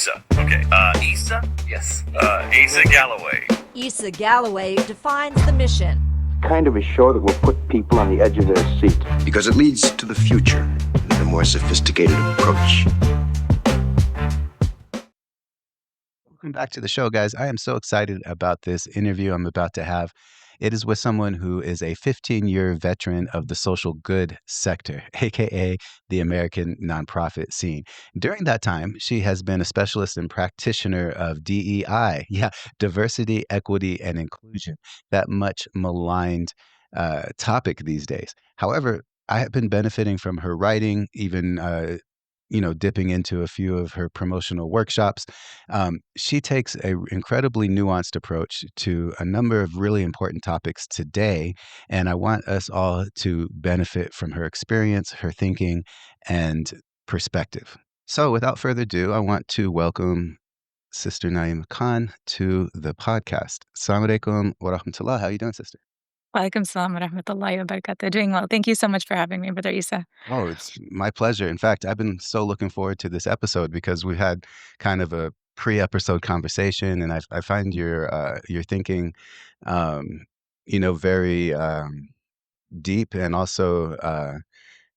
Issa. Okay. Issa? Yes. Asa Galloway. Issa Galloway defines the mission. Kind of a show that will put people on the edge of their seat. Because it leads to the future with a more sophisticated approach. Welcome back to the show, guys. I am so excited about this interview I'm about to have. It is with someone who is a 15-year veteran of the social good sector, aka the American nonprofit scene. During that time, she has been a specialist and practitioner of DEI, diversity, equity, and inclusion, that much maligned topic these days. However, I have been benefiting from her writing, even dipping into a few of her promotional workshops. She takes a incredibly nuanced approach to a number of really important topics today, and I want us all to benefit from her experience, her thinking, and perspective. So without further ado, I want to welcome Sister Naaima Khan to the podcast. Assalamu alaikum wa rahmatullah. How are you doing, sister? Walaikum salam wa rahmatullahi wa barakatuh. Doing well. Thank you so much for having me, Brother Isa. Oh, it's my pleasure. In fact, I've been so looking forward to this episode because we had kind of a pre-episode conversation, and I find your thinking, very deep and also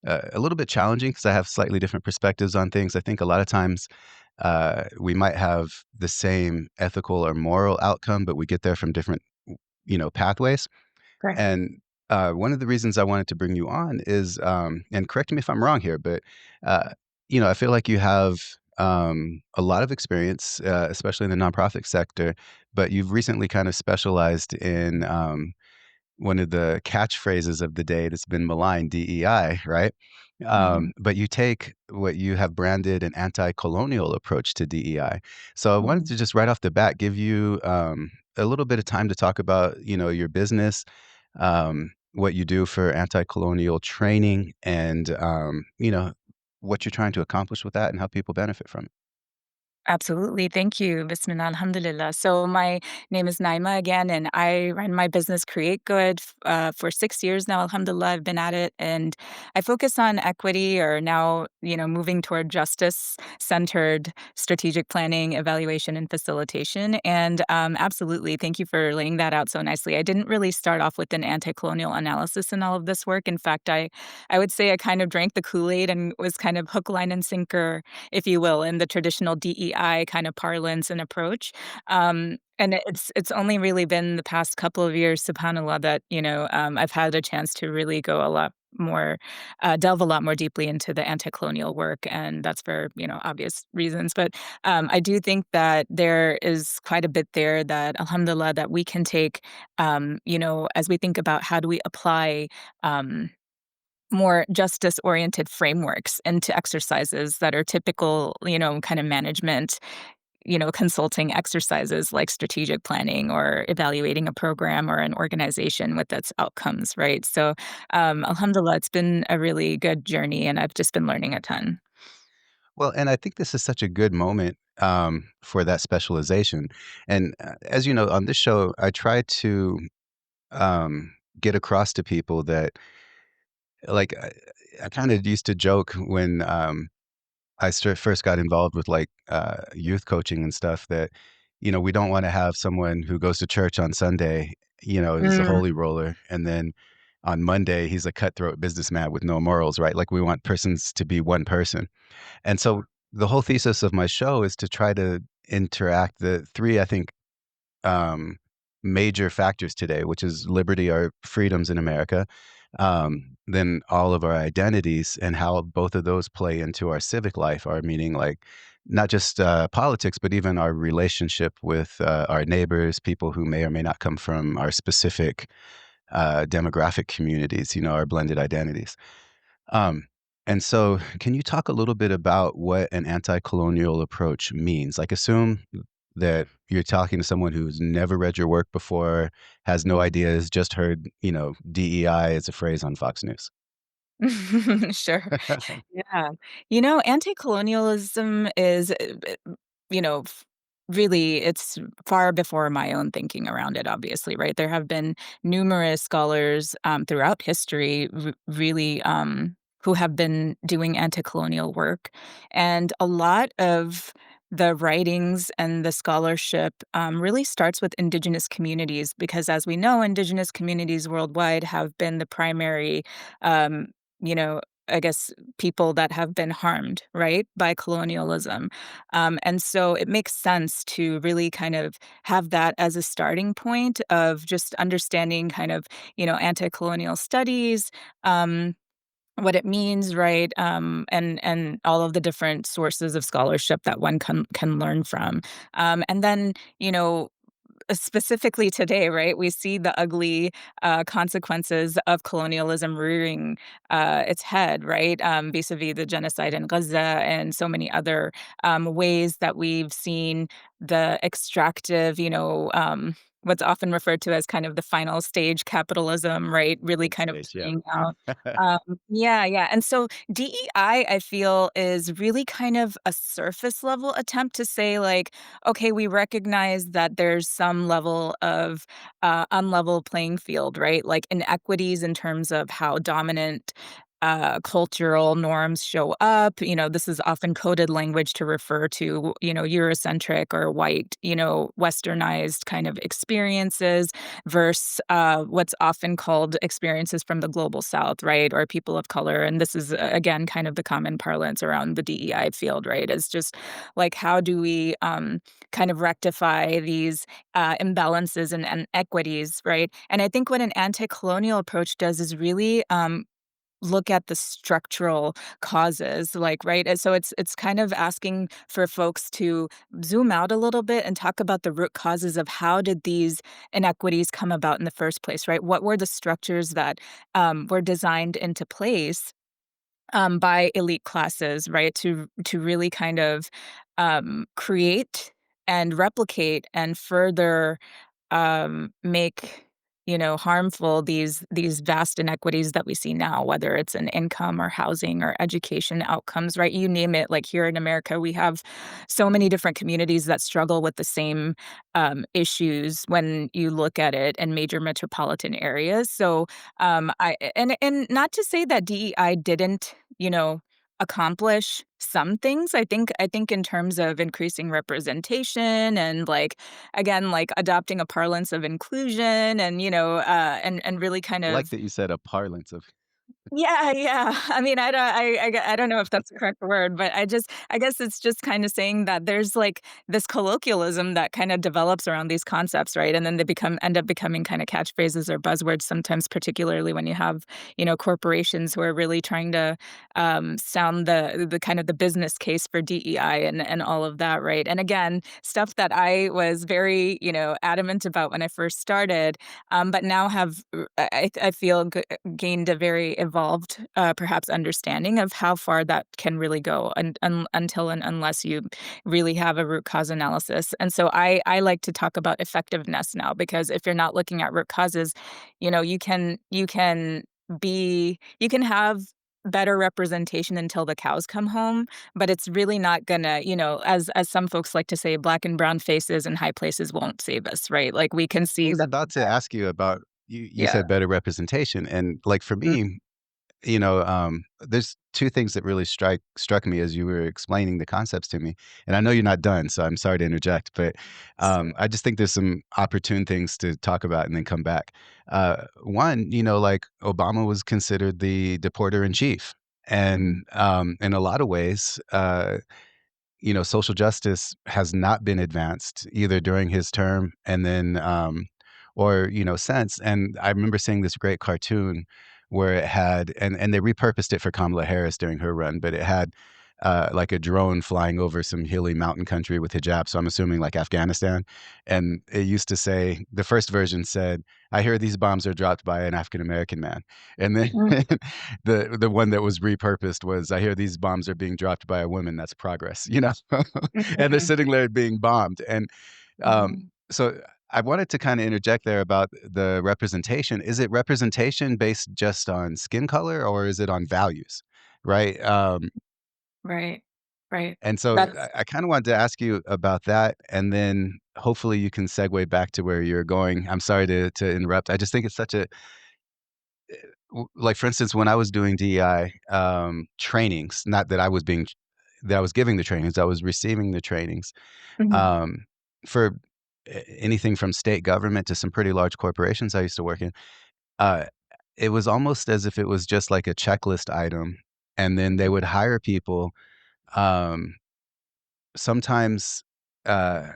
a little bit challenging because I have slightly different perspectives on things. I think a lot of times we might have the same ethical or moral outcome, but we get there from different, pathways. Correct. And one of the reasons I wanted to bring you on is, and correct me if I'm wrong here, but I feel like you have a lot of experience, especially in the nonprofit sector, but you've recently kind of specialized in one of the catchphrases of the day that's been maligned, DEI, right? But you take what you have branded an anti-colonial approach to DEI. So I wanted to just right off the bat give you a little bit of time to talk about, your business, what you do for anti-colonial training, and what you're trying to accomplish with that and how people benefit from it. Absolutely. Thank you. Bismillah, alhamdulillah. So my name is Naaima again, and I run my business Create Good for 6 years now. Alhamdulillah, I've been at it, and I focus on equity, or now, moving toward justice-centered strategic planning, evaluation, and facilitation. And absolutely, thank you for laying that out so nicely. I didn't really start off with an anti-colonial analysis in all of this work. In fact, I would say I kind of drank the Kool-Aid and was kind of hook, line, and sinker, if you will, in the traditional DEI kind of parlance and approach. And it's only really been the past couple of years, subhanAllah, that, I've had a chance to really go a lot more, delve a lot more deeply into the anti-colonial work, and that's for, obvious reasons. But I do think that there is quite a bit there that, alhamdulillah, that we can take, as we think about how do we apply more justice-oriented frameworks into exercises that are typical, kind of management, consulting exercises like strategic planning or evaluating a program or an organization with its outcomes, right? So, alhamdulillah, it's been a really good journey, and I've just been learning a ton. Well, and I think this is such a good moment for that specialization. And as you know, on this show, I try to get across to people that, like, I kind of used to joke when first got involved with youth coaching and stuff that, we don't want to have someone who goes to church on Sunday, is a holy roller, and then on Monday he's a cutthroat businessman with no morals, right? Like we want persons to be one person. And so the whole thesis of my show is to try to interact the three, I think, major factors today, which is liberty, our freedoms in America, then all of our identities and how both of those play into our civic life, our meaning like not just politics, but even our relationship with our neighbors, people who may or may not come from our specific demographic communities, our blended identities. And so can you talk a little bit about what an anti-colonial approach means? Like assume that you're talking to someone who's never read your work before, has no ideas, just heard, DEI as a phrase on Fox News. Sure. Yeah. Anti-colonialism is, really, it's far before my own thinking around it, obviously, right? There have been numerous scholars throughout history, really, who have been doing anti-colonial work. And a lot of the writings and the scholarship really starts with indigenous communities because, as we know, indigenous communities worldwide have been the primary, um, you know, I guess, people that have been harmed, right, by colonialism. And so it makes sense to really kind of have that as a starting point of just understanding kind of, anti-colonial studies, um, what it means, right? And all of the different sources of scholarship that one can learn from. And then, specifically today, right, we see the ugly consequences of colonialism rearing its head, right, vis-a-vis the genocide in Gaza and so many other ways that we've seen the extractive, what's often referred to as kind of the final stage capitalism, right, really Late kind of stage, yeah. playing out. Um, yeah, yeah. And so DEI, I feel, is really kind of a surface level attempt to say, like, okay, we recognize that there's some level of unlevel playing field, right? Like inequities in terms of how dominant cultural norms show up. This is often coded language to refer to, Eurocentric or white, westernized kind of experiences versus what's often called experiences from the global south, right? Or people of color. And this is, again, kind of the common parlance around the DEI field, right? It's just like, how do we kind of rectify these imbalances and equities, right? And I think what an anti-colonial approach does is really look at the structural causes, like, right? And so it's kind of asking for folks to zoom out a little bit and talk about the root causes of how did these inequities come about in the first place, right? What were the structures that were designed into place by elite classes, right? To really kind of create and replicate and further make harmful these vast inequities that we see now, whether it's in income or housing or education outcomes, right? You name it. Like here in America, we have so many different communities that struggle with the same issues when you look at it in major metropolitan areas. So I and not to say that DEI didn't, accomplish some things. I think in terms of increasing representation and, like, again, like adopting a parlance of inclusion and, and really kind I like of. that you said a parlance of. Yeah, yeah. I mean, I don't know if that's the correct word, but I guess it's just kind of saying that there's, like, this colloquialism that kind of develops around these concepts, right? And then they end up becoming kind of catchphrases or buzzwords sometimes, particularly when you have, corporations who are really trying to sound the kind of the business case for DEI and all of that, right? And again, stuff that I was very, adamant about when I first started, but now have I feel gained a very evolved, perhaps understanding of how far that can really go until and unless you really have a root cause analysis. And so I like to talk about effectiveness now because if you're not looking at root causes, you can have better representation until the cows come home, but it's really not gonna, as some folks like to say, black and brown faces in high places won't save us, right? Like we can I see was that. about to ask you about you Yeah. said better representation, and, like, for Mm, me, there's 2 things that really struck me as you were explaining the concepts to me, and I know you're not done, so I'm sorry to interject, but, so I just think there's some opportune things to talk about and then come back. One, like, Obama was considered the deporter in chief, mhm, and, in a lot of ways, social justice has not been advanced either during his term and then, or, since. And I remember seeing this great cartoon where it had, and they repurposed it for Kamala Harris during her run, but it had like a drone flying over some hilly mountain country with hijab. So I'm assuming like Afghanistan. And it used to say, the first version said, I hear these bombs are dropped by an African American man. And then mm, the one that was repurposed was, I hear these bombs are being dropped by a woman. That's progress. And they're mhm, sitting there being bombed. And mhm. so I wanted to kind of interject there about the representation. Is it representation based just on skin color or is it on values? Right. Right, right. And so That's I kind of wanted to ask you about that, and then hopefully you can segue back to where you're going. I'm sorry to interrupt. I just think it's such a like, for instance, when I was doing DEI trainings, not that I was being that I was giving the trainings, I was receiving the trainings, Mhm. um, for anything from state government to some pretty large corporations I used to work in. Uh, it was almost as if it was just like a checklist item, and then they would hire people, um, sometimes, uh,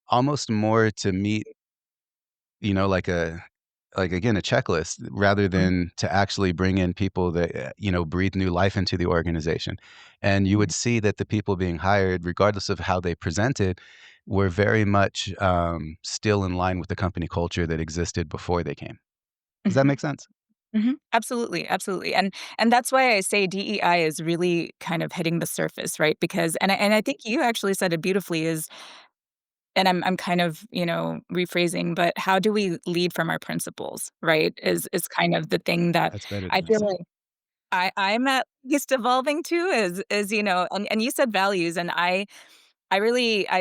almost more to meet, like, again, a checklist rather Mhm. than to actually bring in people that, breathe new life into the organization. And you would see that the people being hired, regardless of how they presented, were very much, still in line with the company culture that existed before they came. Does that Mhm. make sense? Mhm. Absolutely, absolutely, and that's why I say DEI is really kind of hitting the surface, right? Because and I think you actually said it beautifully is and I'm kind of, rephrasing, but how do we lead from our principles, right? Is kind of the thing that That's better I than I feel said. like I'm at least evolving to is, and you said values, and I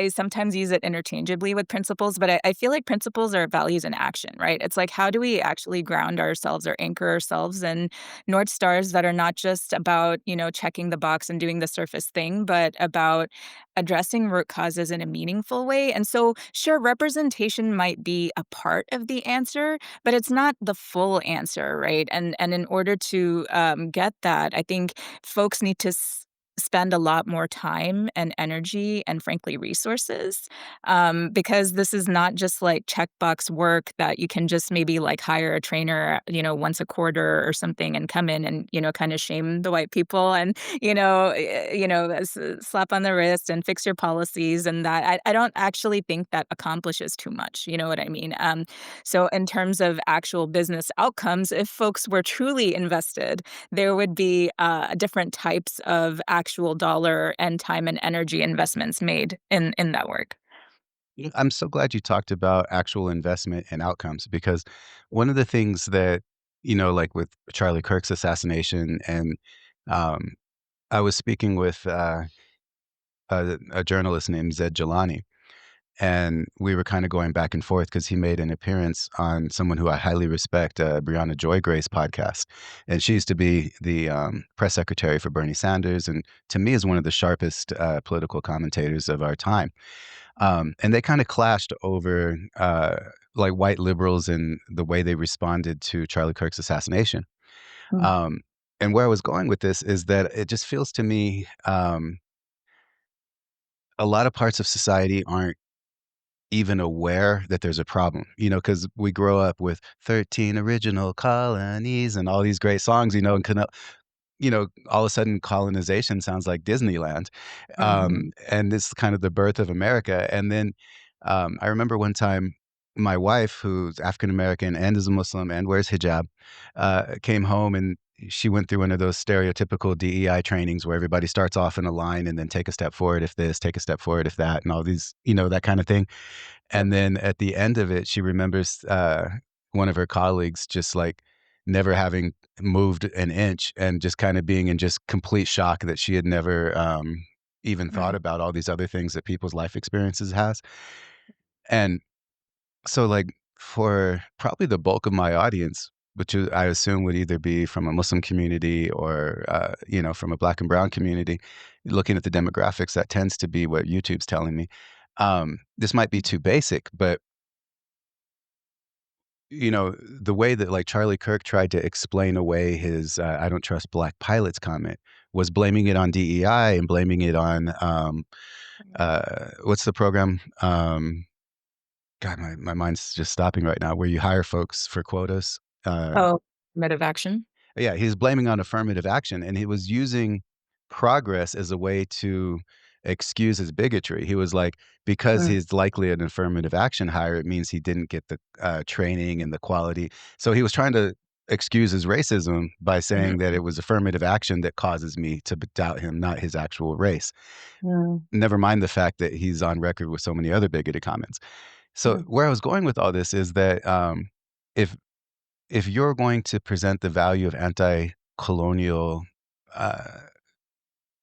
sometimes use it interchangeably with principles, but I feel like principles are values in action, right? It's like, how do we actually ground ourselves or anchor ourselves in North Stars that are not just about, checking the box and doing the surface thing, but about addressing root causes in a meaningful way? And so, sure, representation might be a part of the answer, but it's not the full answer, right? And in order to get that, I think folks need to spend a lot more time and energy and frankly resources because this is not just like checkbox work that you can just maybe like hire a trainer once a quarter or something and come in and kind of shame the white people and slap on the wrist and fix your policies and that I don't actually think that accomplishes too much, you know what I mean? So in terms of actual business outcomes, if folks were truly invested, there would be different types of actual dollar and time and energy investments made in that work. Yeah. I'm so glad you talked about actual investment and outcomes because one of the things that, like with Charlie Kirk's assassination, and um, I was speaking with a journalist named Zed Jalani, and we were kind of going back and forth because he made an appearance on someone who I highly respect, Brianna Joy Gray's podcast. And she used to be the press secretary for Bernie Sanders, and to me is one of the sharpest political commentators of our time. And they kind of clashed over like white liberals and the way they responded to Charlie Kirk's assassination. Mm, Um, and where I was going with this is that it just feels to me a lot of parts of society aren't even aware that there's a problem, because we grow up with 13 original colonies and all these great songs, and all of a sudden colonization sounds like Disneyland. mhm, And this is kind of the birth of America. And then I remember one time my wife, who's African American and is a Muslim and wears hijab, came home and she went through one of those stereotypical DEI trainings where everybody starts off in a line and then take a step forward if this, take a step forward if that, and all these, that kind of thing. yep, And then at the end of it, she remembers, one of her colleagues just, like, never having moved an inch and just kinda being in just complete shock that she had never, even thought right, about all these other things that people's life experiences has. And so, like, for probably the bulk of my audience, which I assume would either be from a Muslim community or, from a Black and brown community, looking at the demographics, that tends to be what YouTube's telling me. This might be too basic, but the way that, like, Charlie Kirk tried to explain away his, "I don't trust black pilots" comment was blaming it on DEI and blaming it on, what's the program? God, my mind's just stopping right now, where you hire folks for quotas. oh, affirmative action. Yeah, he's blaming on affirmative action, and he was using progress as a way to excuse his bigotry. He was like, because Mm, he's likely an affirmative action hire, it means he didn't get the training and the quality. So he was trying to excuse his racism by saying that mhm, it was affirmative action that causes me to doubt him, not his actual race. mm, Never mind the fact that he's on record with so many other bigoted comments. So mm, where I was going with all this is that if you're going to present the value of anti-colonial uh,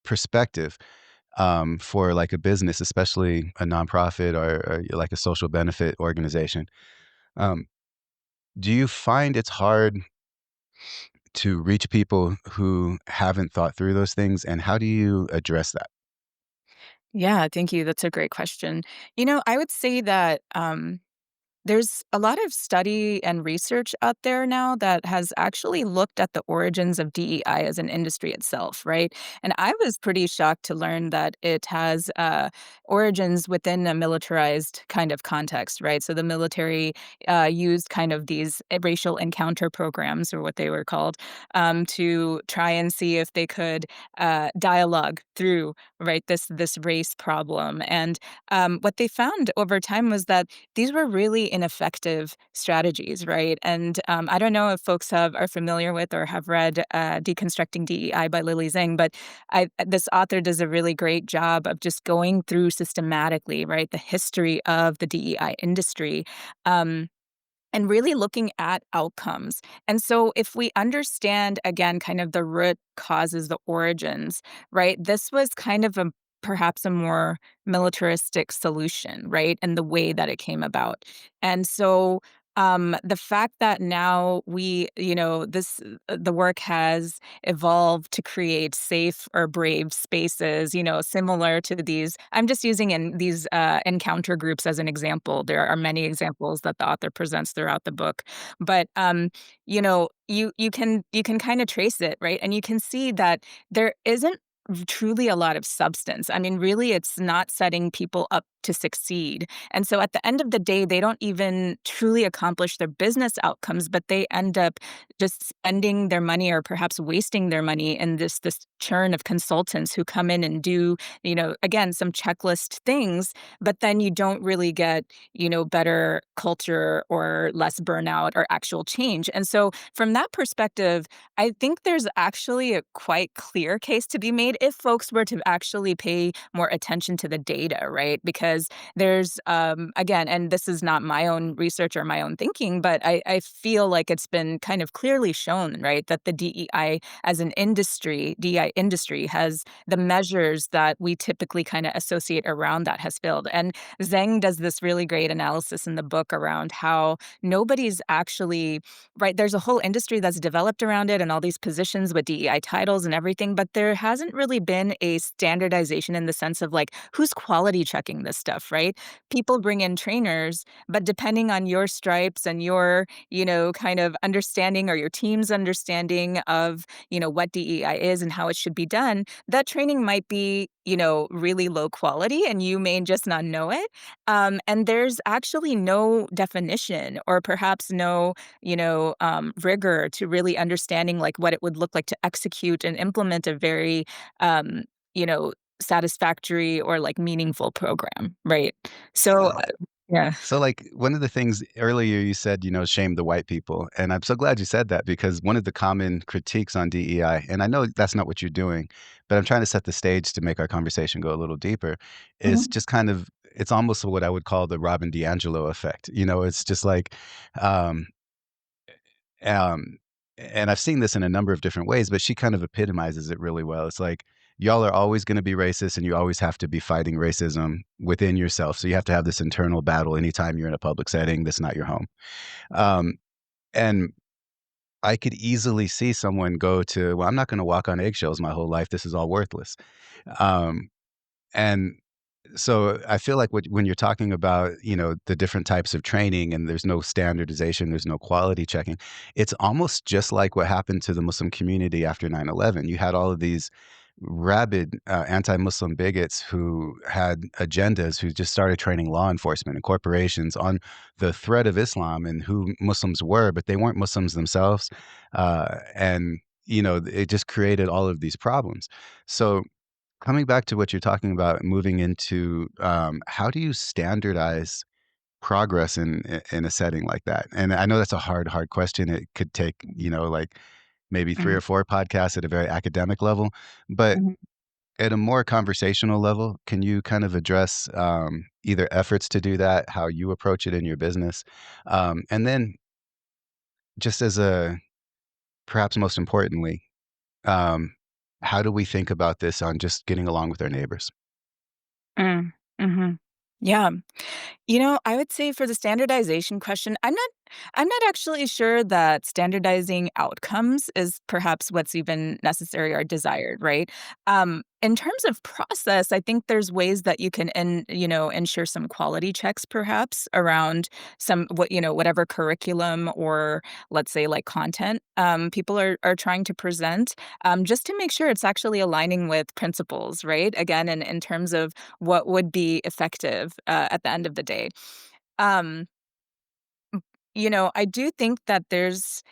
perspective for like a business, especially a nonprofit or like a social benefit organization, um, do you find it's hard to reach people who haven't thought through those things, and how do you address that? Yeah, thank you. That's a great question. I would say that there's a lot of study and research out there now that has actually looked at the origins of DEI as an industry itself, right? And I was pretty shocked to learn that it has origins within a militarized kind of context, right? So the military used kind of these racial encounter programs, or what they were called, to try and see if they could dialogue through, right, this race problem. And what they found over time was that these were really ineffective strategies, right? And I don't know if folks are familiar with or have read "Deconstructing DEI" by Lily Zhang, but this author does a really great job of just going through systematically, right, the history of the DEI industry. Um, and really looking at outcomes. And so if we understand, again, kind of the root causes, the origins, right? This was kind of perhaps a more militaristic solution, right? And the way that it came about. And so the fact that now the work has evolved to create safe or brave spaces, similar to these. I'm just using in these encounter groups as an example. There are many examples that the author presents throughout the book, but you can kind of trace it, right? And you can see that there isn't truly a lot of substance. I mean, really, it's not setting people up to succeed. And so at the end of the day, they don't even truly accomplish their business outcomes, but they end up just spending their money or perhaps wasting their money in this churn of consultants who come in and do, again, some checklist things, but then you don't really get, better culture or less burnout or actual change. And so from that perspective, I think there's actually a quite clear case to be made if folks were to actually pay more attention to the data, right? Because there's, again, and this is not my own research or my own thinking, but I feel like it's been kind of clearly shown, right, that the DEI as an industry, DEI industry has the measures that we typically kind of associate around that has failed. And Zhang does this really great analysis in the book around how nobody's actually, right, there's a whole industry that's developed around it and all these positions with DEI titles and everything, but there hasn't really been a standardization in the sense of like, who's quality checking this stuff, right? People bring in trainers, but depending on your stripes and your, kind of understanding or your team's understanding of, what DEI is and how it should be done, that training might be, really low quality and you may just not know it. And there's actually no definition or perhaps no, rigor to really understanding like what it would look like to execute and implement a very, um, you know, satisfactory or like meaningful program, right? So, So yeah. so, like, one of the things earlier you said, shame the white people, and I'm so glad you said that because one of the common critiques on DEI, and I know that's not what you're doing, but I'm trying to set the stage to make our conversation go a little deeper, is Mhm. just kind of it's almost what I would call the Robin DiAngelo effect. It's just like, um Um, and I've seen this in a number of different ways, but she kind of epitomizes it really well. It's like, y'all are always going to be racist and you always have to be fighting racism within yourself. So you have to have this internal battle anytime you're in a public setting that's not your home. Um, and I could easily see someone go to, well, I'm not going to walk on eggshells my whole life. This is all worthless. Um, and so I feel like when you're talking about, the different types of training and there's no standardization, there's no quality checking, it's almost just like what happened to the Muslim community after 9/11. You had all of these rabid anti-Muslim bigots who had agendas who just started training law enforcement and corporations on the threat of Islam and who Muslims were, but they weren't Muslims themselves. And, it just created all of these problems. So coming back to what you're talking about, moving into, how do you standardize progress in a setting like that? And I know that's a hard question. It could take, like maybe 3 Mhm. or 4 podcasts at a very academic level, but Mhm. at a more conversational level, can you kind of address, either efforts to do that, how you approach it in your business? And then just as a perhaps most importantly, um, how do we think about this on just getting along with our neighbors? Mm. Mhm. Yeah. I would say for the standardization question, I'm not I'm not actually sure that standardizing outcomes is perhaps what's even necessary or desired, right? In terms of process, I think there's ways that you can, ensure some quality checks, perhaps around whatever curriculum or let's say like content people are trying to present, just to make sure it's actually aligning with principles, right? Again, in terms of what would be effective at the end of the day. Um, I do think that there's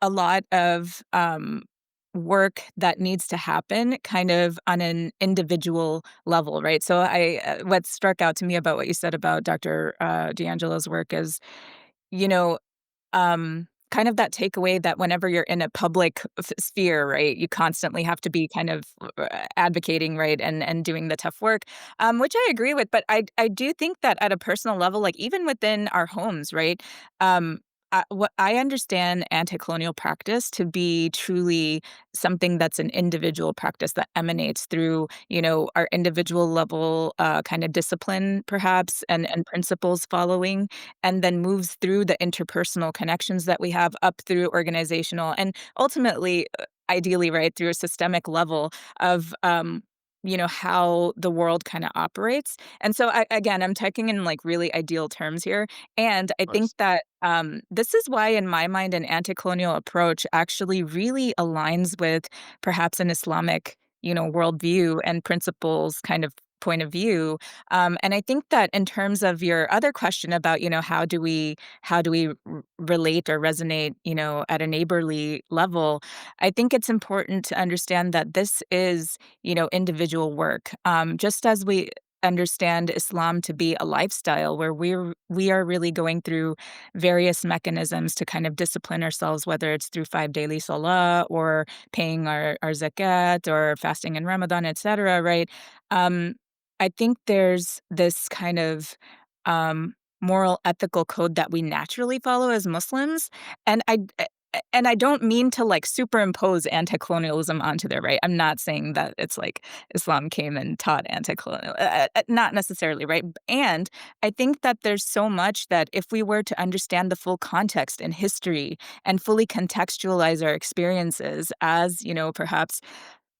a lot of, work that needs to happen kind of on an individual level, right? So what struck out to me about what you said about Dr. D'Angelo's work is, you know, kind of that takeaway that whenever you're in a public sphere, right, you constantly have to be kind of advocating, right, and doing the tough work, which I agree with. But I do think that at a personal level, like even within our homes, right, what I understand anti-colonial practice to be truly something that's an individual practice that emanates through, our individual level kind of discipline, perhaps, and principles following, and then moves through the interpersonal connections that we have up through organizational and ultimately, ideally, right, through a systemic level of, how the world kind of operates. And so, again, I'm talking in like really ideal terms here. And I Of think course. that this is why, in my mind, an anti colonial approach actually really aligns with perhaps an Islamic, worldview and principles kind of point of view. And I think that in terms of your other question about, how do we relate or resonate, at a neighborly level, I think it's important to understand that this is, individual work. Just as we understand Islam to be a lifestyle where we are really going through various mechanisms to kind of discipline ourselves, whether it's through 5 daily salah or paying our zakat or fasting in Ramadan, etc. Right? Um, I think there's this kind of moral ethical code that we naturally follow as Muslims, and I don't mean to like superimpose anti-colonialism onto there, right? I'm not saying that it's like Islam came and taught anti-colonial, not necessarily, right? And I think that there's so much that if we were to understand the full context and history and fully contextualize our experiences as, perhaps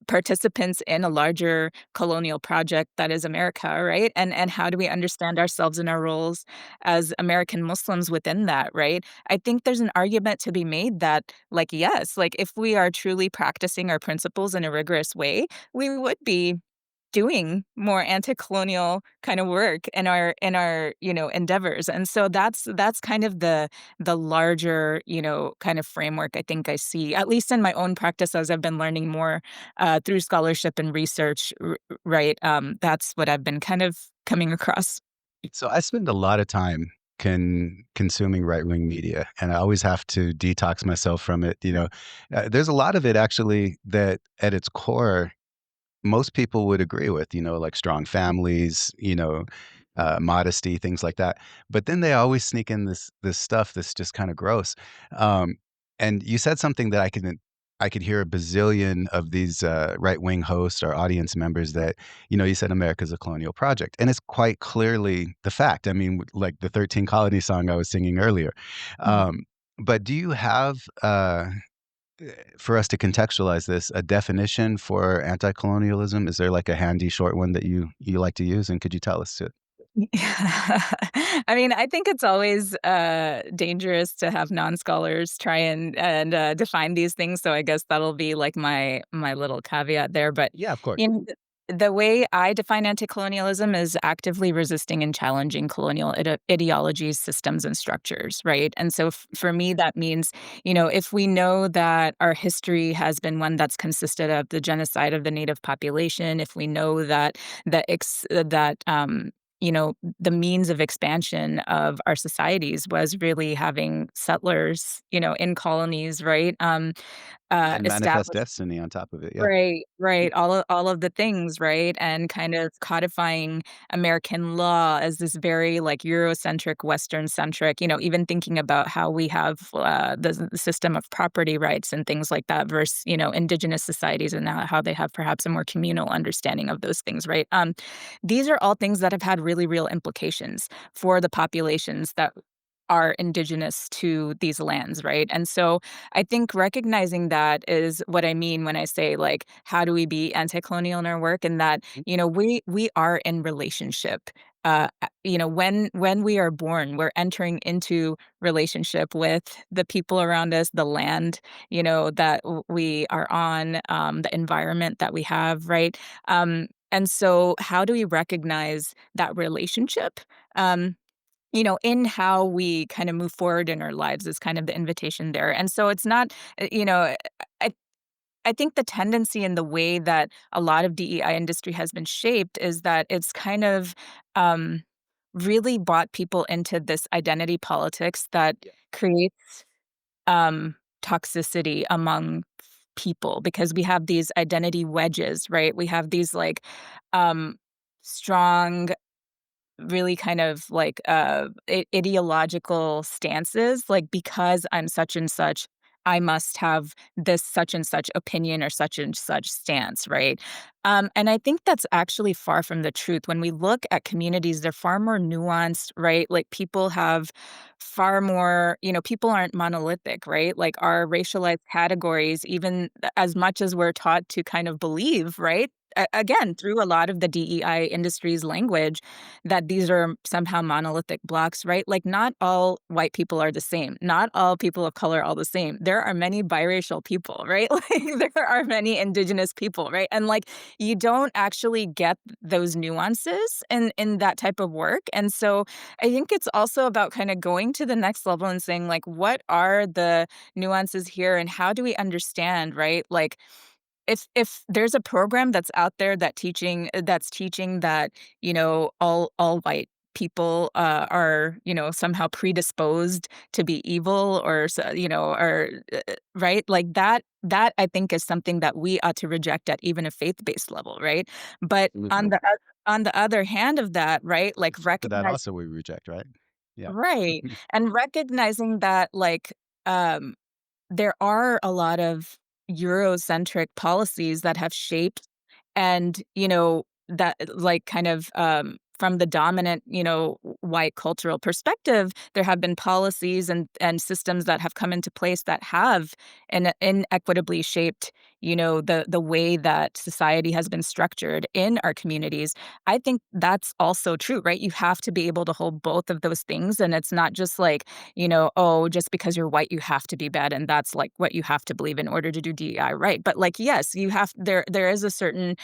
participants in a larger colonial project that is America, right? And how do we understand ourselves and our roles as American Muslims within that, right? I think there's an argument to be made that, like, yes, like if we are truly practicing our principles in a rigorous way, we would be doing more anti-colonial kind of work in our endeavors. And so that's kind of the larger, kind of framework I think I see, at least in my own practice as I've been learning more through scholarship and research, right? That's what I've been kind of coming across. So I spend a lot of time consuming right-wing media, and I always have to detox myself from it. There's a lot of it actually that at its core most people would agree with, like strong families, modesty, things like that. But then they always sneak in this stuff that's just kind of gross. Um, and you said something that I could hear a bazillion of these right wing hosts or audience members that, you said America's a colonial project. And it's quite clearly the fact. I mean, like the 13 Colony song I was singing earlier. Um, but do you have for us to contextualize this, a definition for anti-colonialism? Is there like a handy short one that you like to use, and could you tell us it? I mean, I think it's always dangerous to have non-scholars try and define these things. So I guess that'll be like my little caveat there. But Yeah, of course. you know, the way I define anti-colonialism is actively resisting and challenging colonial ideologies, systems, and structures, right? And so for me, that means, if we know that our history has been one that's consisted of the genocide of the native population, if we know that the means of expansion of our societies was really having settlers, in colonies, right? And manifest Establish destiny on top of it. Yeah. Right, right, all of the things, right? And kind of codifying American law as this very, like, Eurocentric, Western-centric, even thinking about how we have, the system of property rights and things like that versus, indigenous societies and how they have perhaps a more communal understanding of those things, right? These are all things that have had really real implications for the populations that are indigenous to these lands, right? And so I think recognizing that is what I mean when I say, like, how do we be anti-colonial in our work? And that, we are in relationship. When we are born, we're entering into relationship with the people around us, the land, that we are on, the environment that we have, right? And so how do we recognize that relationship? In how we kind of move forward in our lives is kind of the invitation there. And so it's not, I I think the tendency in the way that a lot of DEI industry has been shaped is that it's kind of um, really brought people into this identity politics that creates toxicity among people because we have these identity wedges, right? We have these like um, strong really kind of like ideological stances like because I'm such and such I must have this such and such opinion or such and such stance, right? And I think that's actually far from the truth. When we look at communities, they're far more nuanced, right? Like people have far more, people aren't monolithic, right? Like our racialized categories, even as much as we're taught to kind of believe, right? Again, through a lot of the DEI industry's language, that these are somehow monolithic blocks, right? Like, not all white people are the same. Not all people of color are the same. There are many biracial people, right? Like, there are many indigenous people, right? And, like, you don't actually get those nuances in that type of work. And so I think it's also about kind of going to the next level and saying, like, what are the nuances here and how do we understand, right? Like, if there's a program that's out there that's teaching that, all white people, are, somehow predisposed to be evil or or right? Like that I think is something that we ought to reject at even a faith-based level, right? But Absolutely. on the other hand of that, right, like But that recognize also we reject, right? Yeah. right, and recognizing that, like, um there are a lot of Eurocentric policies that have shaped and, that like kind of from the dominant, white cultural perspective, there have been policies and systems that have come into place that have inequitably shaped, the way that society has been structured in our communities. I think that's also true, right? You have to be able to hold both of those things. And it's not just like, oh, just because you're white, you have to be bad. And that's like what you have to believe in order to do DEI right. But like, yes, there is a certain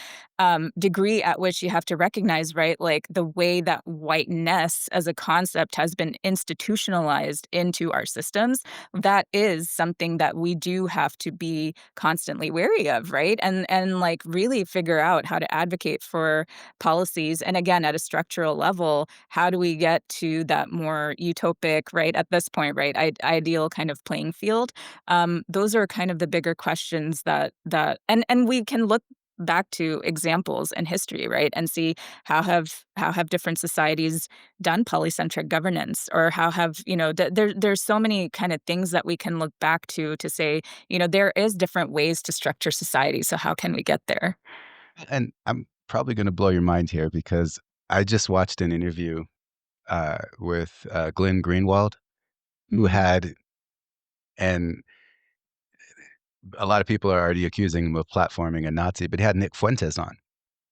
degree at which you have to recognize, right? Like the way that whiteness as a concept has been institutionalized into our systems, that is something that we do have to be constantly wary of, right? And like really figure out how to advocate for policies. And again, at a structural level, how do we get to that more utopic, right? At this point, right, ideal kind of playing field. Those are kind of the bigger questions and we can look back to examples in history, right, and see how have different societies done polycentric governance, or how have there's so many kind of things that we can look back to say there is different ways to structure society. So how can we get there? And I'm probably gonna blow your mind here because I just watched an interview, with, Glenn Greenwald, who Mhm. had and a lot of people are already accusing him of platforming a Nazi, but he had Nick Fuentes on.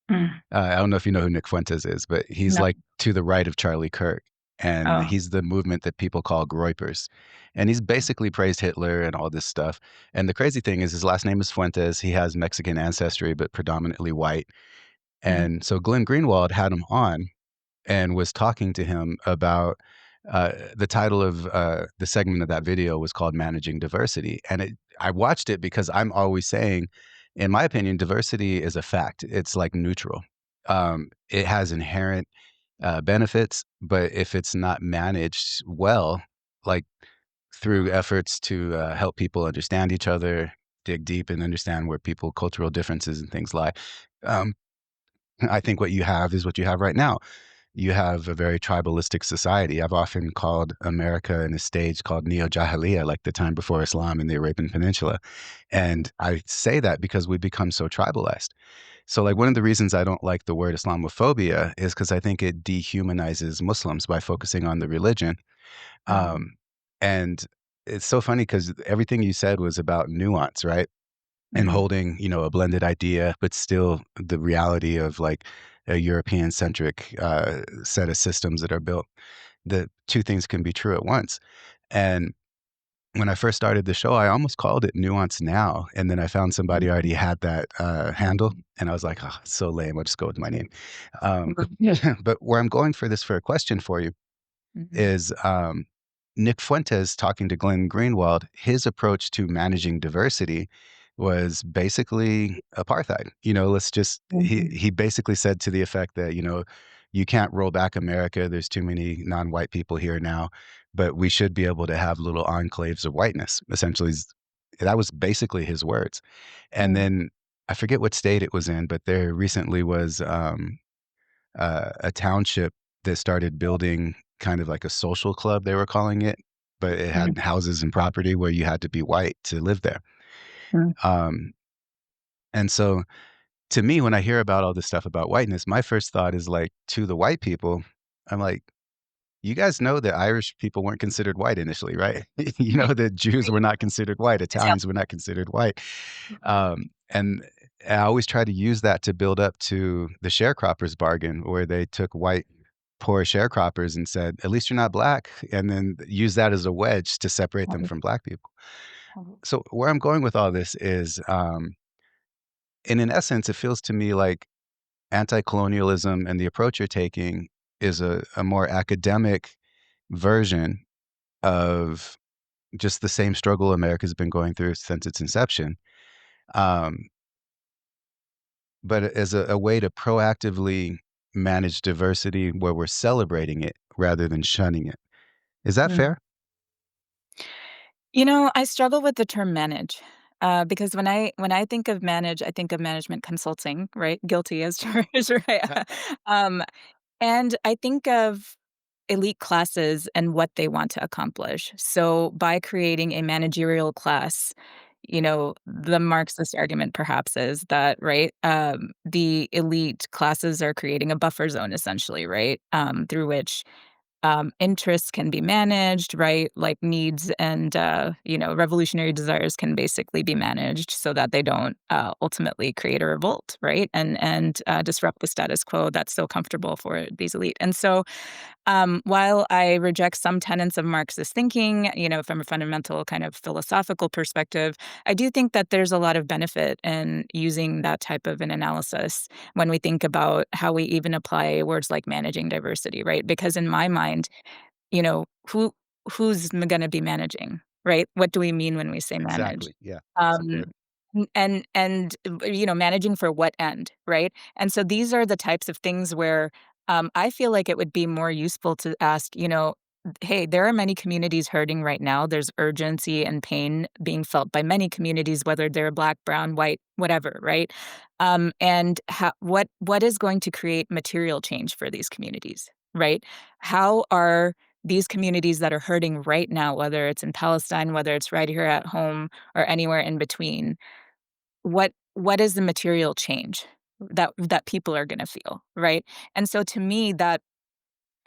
Mm. I don't know if you know who Nick Fuentes is, but he's, No. like, to the right of Charlie Kirk, and Oh. he's the movement that people call Groypers, and he's basically praised Hitler and all this stuff, and the crazy thing is his last name is Fuentes, he has Mexican ancestry, but predominantly white, Mm. and so Glenn Greenwald had him on and was talking to him about the title of the segment of that video was called "Managing Diversity," and I watched it because I'm always saying, in my opinion, diversity is a fact. It's like neutral. It has inherent benefits, but if it's not managed well, like through efforts to help people understand each other, dig deep and understand where people cultural differences and things lie. Um, I think what you have is what you have right now. You have a very tribalistic society. I've often called America in a stage called Neo-Jahiliyyah, like the time before Islam in the Arabian Peninsula. And I say that because we become so tribalized. So, like, one of the reasons I don't like the word Islamophobia is because I think it dehumanizes Muslims by focusing on the religion Mm, Um, and it's so funny because everything you said was about nuance, right? And mhm, holding, a blended idea, but still the reality of like a European centric set of systems that are built. The two things can be true at once. And when I first started the show, I almost called it Nuance Now, and then I found somebody already had that, handle, and I was like, "Oh, it's so lame, I'll just go with my name." mhm, But where I'm going for this for a question for you mhm, is, Nick Fuentes talking to Glenn Greenwald, his approach to managing diversity was basically apartheid. Let's just mhm, he basically said to the effect that, "You can't roll back America, there's too many non-white people here now, but we should be able to have little enclaves of whiteness," essentially that was basically his words. And mm, then I forget what state it was in, but there recently was, a township that started building kind of like a social club, they were calling it, but it mm, had houses and property where you had to be white to live there. mm, Um, and so to me, when I hear about all this stuff about whiteness, my first thought is like to the white people, I'm like, you guys know that Irish people weren't considered white initially, right? You know that Jews right, were not considered white, yeah, Italians were not considered white. And I always try to use that to build up to the sharecroppers bargain, where they took white poor sharecroppers and said, "At least you're not black," and then use that as a wedge to separate them mhm, from black people. mhm, So where I'm going with all this is, and in essence, it feels to me like anti-colonialism and the approach you're taking is a more academic version of just the same struggle America's been going through since its inception, um, but as a way to proactively manage diversity where we're celebrating it rather than shunning it. Is that mm. fair? I struggle with the term manage, because when I think of manage, I think of management consulting, right? Guilty as charged, right? Um, and I think of elite classes and what they want to accomplish. So by creating a managerial class, the Marxist argument perhaps is that, right, the elite classes are creating a buffer zone essentially, right, through which interests can be managed, right? Like needs and revolutionary desires can basically be managed so that they don't ultimately create a revolt, right? And disrupt the status quo that's so comfortable for these elite. And so while I reject some tenets of Marxist thinking, from a fundamental kind of philosophical perspective, I do think that there's a lot of benefit in using that type of an analysis when we think about how we even apply words like managing diversity, right? Because in my mind, you know, who who's gonna be managing, right? What do we mean when we say manage? Exactly, yeah, that's Um, important. managing for what end, right? And so these are the types of things where, I feel like it would be more useful to ask, "Hey, there are many communities hurting right now. There's urgency and pain being felt by many communities, whether they're Black, brown, white, whatever, right? And what is going to create material change for these communities, right? How are these communities that are hurting right now, whether it's in Palestine, whether it's right here at home, or anywhere in between, what is the material change that people are gonna feel, right? And so to me, that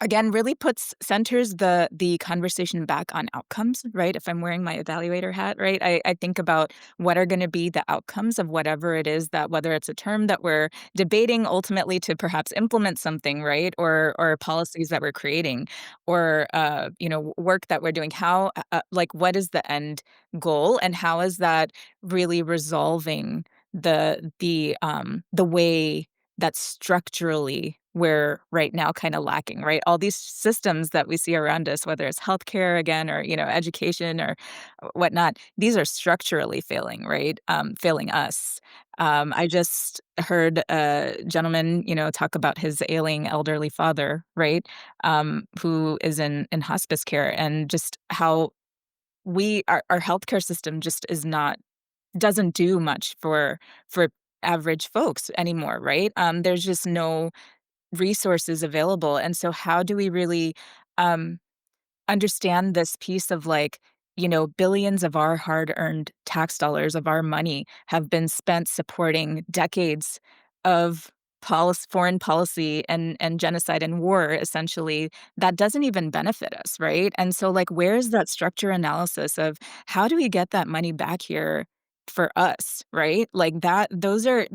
again, really centers the conversation back on outcomes, right? If I'm wearing my evaluator hat, right? I think about what are gonna be the outcomes of whatever it is that whether it's a term that we're debating ultimately to perhaps implement something, right? Or policies that we're creating or, work that we're doing. How, like, what is the end goal, and how is that really resolving the way that structurally we're right now kinda lacking, right? All these systems that we see around us, whether it's healthcare again or, education or whatnot, these are structurally failing, right? Failing us. I just heard a gentleman, talk about his ailing elderly father, right? Who is in hospice care and just how our healthcare system just is not doesn't do much for average folks anymore, right? There's just no resources available, and so how do we really, um, understand this piece of, like, billions of our hard-earned tax dollars, of our money, have been spent supporting decades of foreign policy and genocide and war, essentially, that doesn't even benefit us, right? And so, like, where's that structure analysis of how do we get that money back here for us, right? Like that, those are,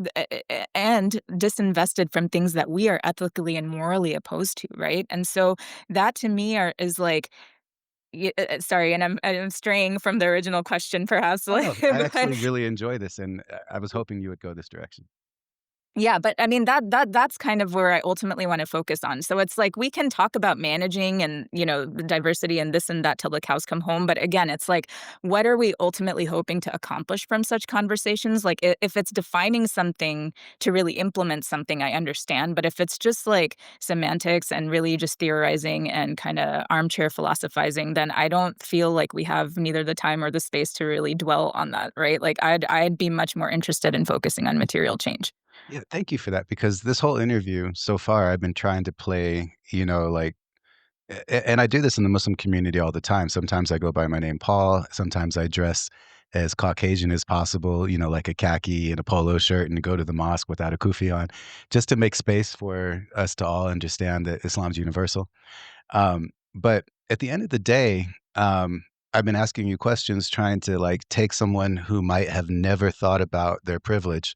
and disinvested from things that we are ethically and morally opposed to, right? And so that to me is like, sorry, and I'm straying from the original question, perhaps, Oh, like, no, I but actually really enjoy this, and I was hoping you would go this direction. yeah, but I mean that's kind of where I ultimately want to focus on. So it's like we can talk about managing and, the diversity and this and that till the cows come home, but again, it's like what are we ultimately hoping to accomplish from such conversations? Like if it's defining something to really implement something, I understand, but if it's just like semantics and really just theorizing and kind of armchair philosophizing, then I don't feel like we have neither the time or the space to really dwell on that, right? Like I'd be much more interested in focusing on material change. Yeah, thank you for that because this whole interview so far, I've been trying to play, like, and I do this in the Muslim community all the time. Sometimes I go by my name, Paul. Sometimes I dress as Caucasian as possible, like a khaki and a polo shirt and go to the mosque without a kufi on, just to make space for us to all understand that Islam's universal. But at the end of the day, I've been asking you questions trying to like take someone who might have never thought about their privilege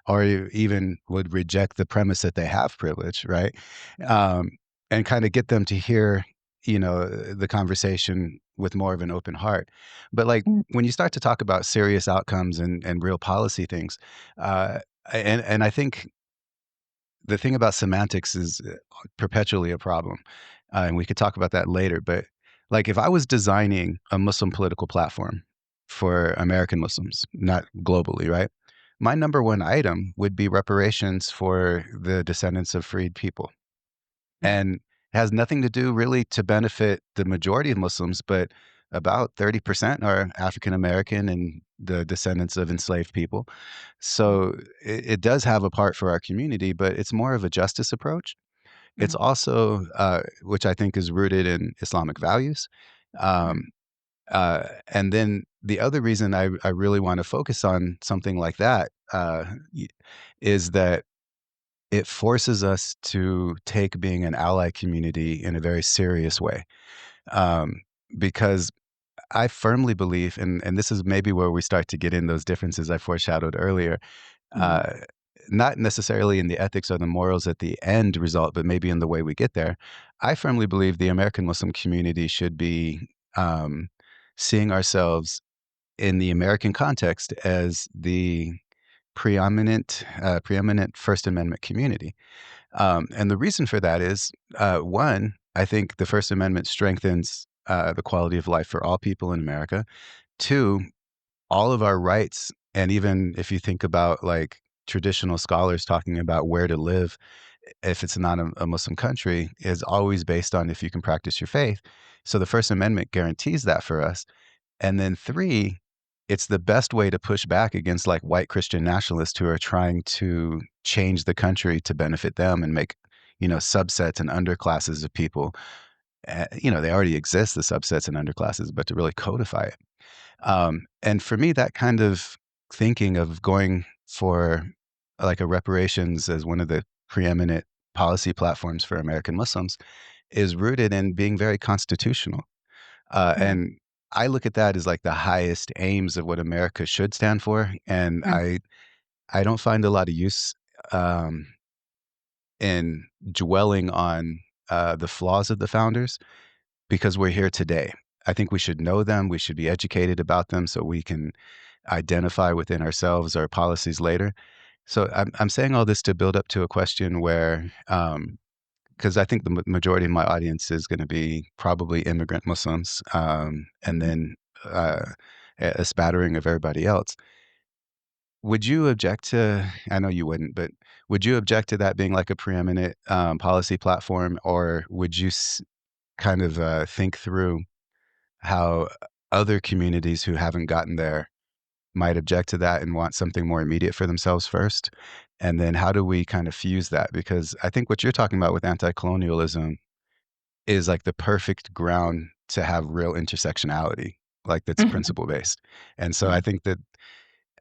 or even would reject the premise that they have privilege, right? Um, and kind of get them to hear, the conversation with more of an open heart. But like Mm, when you start to talk about serious outcomes and real policy things, uh, and I think the thing about semantics is perpetually a problem. And we could talk about that later. But like, if I was designing a Muslim political platform for American Muslims, not globally, right? My number one item would be reparations for the descendants of freed people. mm, And has nothing to do really to benefit the majority of Muslims, but about 30% are African American and the descendants of enslaved people. mm, So it does have a part for our community, but it's more of a justice approach. It's mm, also, which I think is rooted in Islamic values. mm, Um, and then the other reason I really want to focus on something like that is that it forces us to take being an ally community in a very serious way. Um, because I firmly believe, and this is maybe where we start to get in those differences I foreshadowed earlier, mm, uh, not necessarily in the ethics or the morals at the end result, but maybe in the way we get there. I firmly believe the American Muslim community should be seeing ourselves in the American context as the preeminent First Amendment community. And the reason for that is, one, I think the First Amendment strengthens the quality of life for all people in America. Two, all of our rights, and even if you think about like traditional scholars talking about where to live, if it's not a Muslim country, is always based on if you can practice your faith. So the First Amendment guarantees that for us. And then three, it's the best way to push back against like white Christian nationalists who are trying to change the country to benefit them and make, subsets and underclasses of people. They already exist, the subsets and underclasses, but to really codify it. And for me, that kind of thinking of going for like a reparations as one of the preeminent policy platforms for American Muslims is rooted in being very constitutional. mm, And I look at that as like the highest aims of what America should stand for. And mm, I don't find a lot of use um, in dwelling on the flaws of the founders because we're here today. I think we should know them. We should be educated about them so we can identify within ourselves our policies later. So I'm saying all this to build up to a question where, because I think the majority of my audience is going to be probably immigrant Muslims, and mm. then uh, a spattering of everybody else. Would you object to? I know you wouldn't, but would you object to that being like a preeminent policy platform, or would you kind of think through how other communities who haven't gotten there might object to that and want something more immediate for themselves first? And then how do we kind of fuse that? Because I think what you're talking about with anti-colonialism is like the perfect ground to have real intersectionality, like that's Mhm, principle based. And so I mm, think that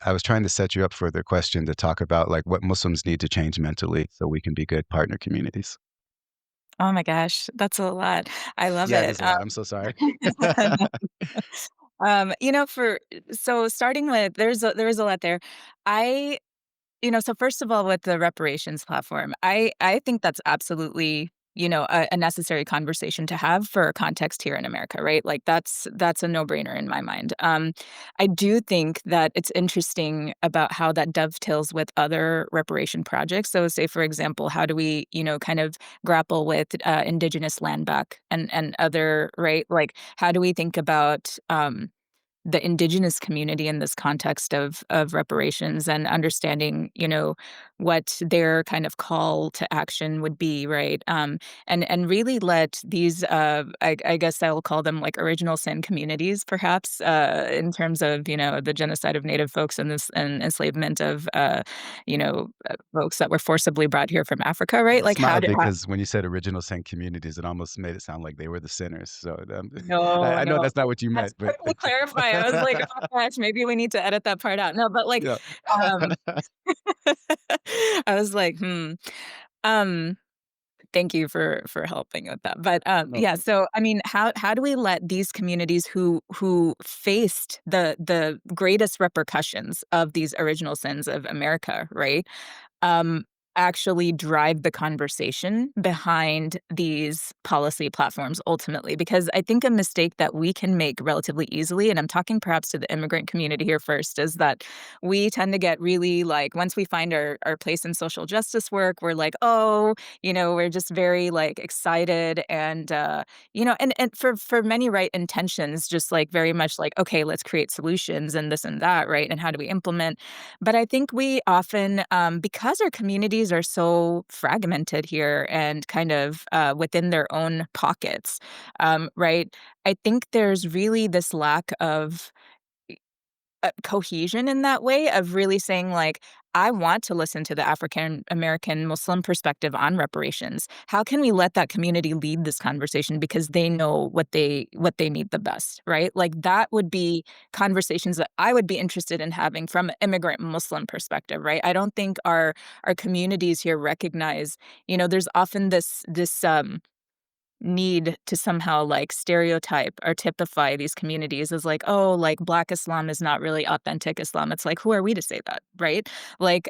I was trying to set you up for the question to talk about like what Muslims need to change mentally so we can be good partner communities. Oh my gosh, that's a lot. I love Yeah, it it. is a lot. I'm so sorry. For so starting with there's a lot there. I so first of all, with the reparations platform, I think that's absolutely, a necessary conversation to have for context here in America, right? Like that's a no-brainer in my mind. I do think that it's interesting about how that dovetails with other reparation projects. So, say for example, how do we, kind of grapple with indigenous land back and other right? Like, how do we think about the indigenous community in this context of reparations and understanding, what their kind of call to action would be, right? And really let these, I guess I will call them like original sin communities, perhaps, in terms of the genocide of Native folks and this and enslavement of folks that were forcibly brought here from Africa, right? I Like how smiled did because when you said original sin communities, it almost made it sound like they were the sinners. So no, I know no. that's not what you Let's meant, but quickly clarify. I was like, "Oh gosh, maybe we need to edit that part out." No, but, like, yeah. um I was like, "Hmm." Um, Thank you for helping with that. But, No, yeah, so, I mean, how do we let these communities who faced the greatest repercussions of these original sins of America, right? um, actually drive the conversation behind these policy platforms ultimately. Because I think a mistake that we can make relatively easily, and I'm talking perhaps to the immigrant community here first, is that we tend to get really like, once we find our place in social justice work, we're like, oh, we're just very like excited and for many right intentions, just like very much like, okay, let's create solutions and this and that, right? And how do we implement? But I think we often, because our communities are so fragmented here and kind of within their own pockets, right? I think there's really this lack of cohesion in that way of really saying like, I want to listen to the African American Muslim perspective on reparations. How can we let that community lead this conversation because they know what they need the best, right? Like that would be conversations that I would be interested in having from an immigrant Muslim perspective, right? I don't think our communities here recognize, there's often this need to somehow like stereotype or typify these communities as like, oh, like Black Islam is not really authentic Islam. It's like, who are we to say that, right? Like,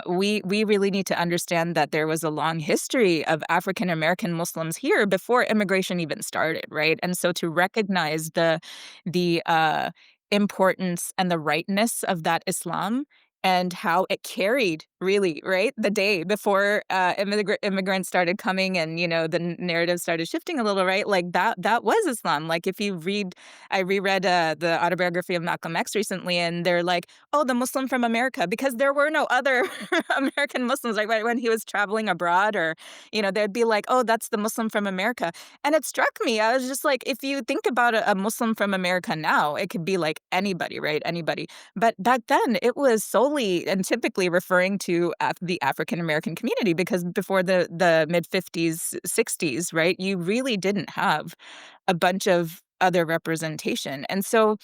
we really need to understand that there was a long history of African American Muslims here before immigration even started, right? And so to recognize the importance and the rightness of that Islam and how it carried really, right, the day before, immigrants started coming and, the narrative started shifting a little, right? Like, that was Islam. Like, if you read I reread, the autobiography of Malcolm X recently, and they're like, "Oh, the Muslim from America," because there were no other American Muslims, like, when he was traveling abroad or, they'd be like, "Oh, that's the Muslim from America." And it struck me, I was just like, if you think about a Muslim from America now, it could be, like, anybody, right? Anybody. But back then, it was solely and typically referring to the African American community because before the mid 50s, 60s, right, you really didn't have a bunch of other representation. And so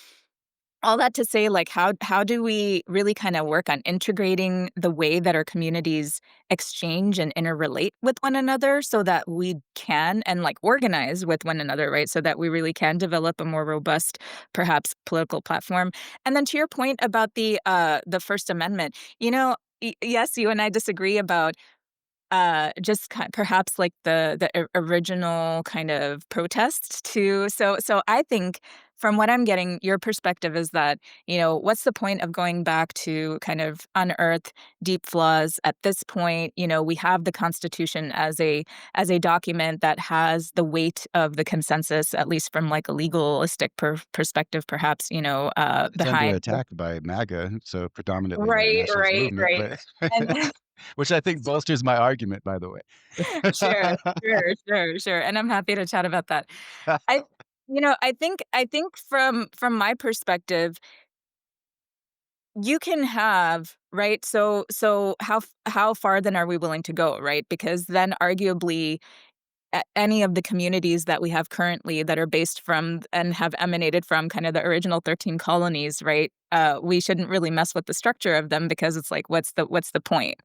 all that to say, like, how do we really kind of work on integrating the way that our communities exchange and interrelate with one another so that we can and like organize with one another, right? So that we really can develop a more robust, perhaps political platform. And then to your point about the First Amendment, yes, you and I disagree about just perhaps like the original kind of protest to so I think from what I'm getting, your perspective is that, what's the point of going back to kind of unearth deep flaws at this point? We have the Constitution as a document that has the weight of the consensus, at least from like a legalistic perspective, perhaps, It's under behind. attack by MAGA, so predominantly that Right, nationalist right, movement, right. but And which I think bolsters my argument, by the way. sure, sure, and I'm happy to chat about that. I I think from my perspective, you can have, right? So how far then are we willing to go, right? Because then arguably any of the communities that we have currently that are based from and have emanated from kind of the original 13 colonies, right? We shouldn't really mess with the structure of them because it's like, what's the point?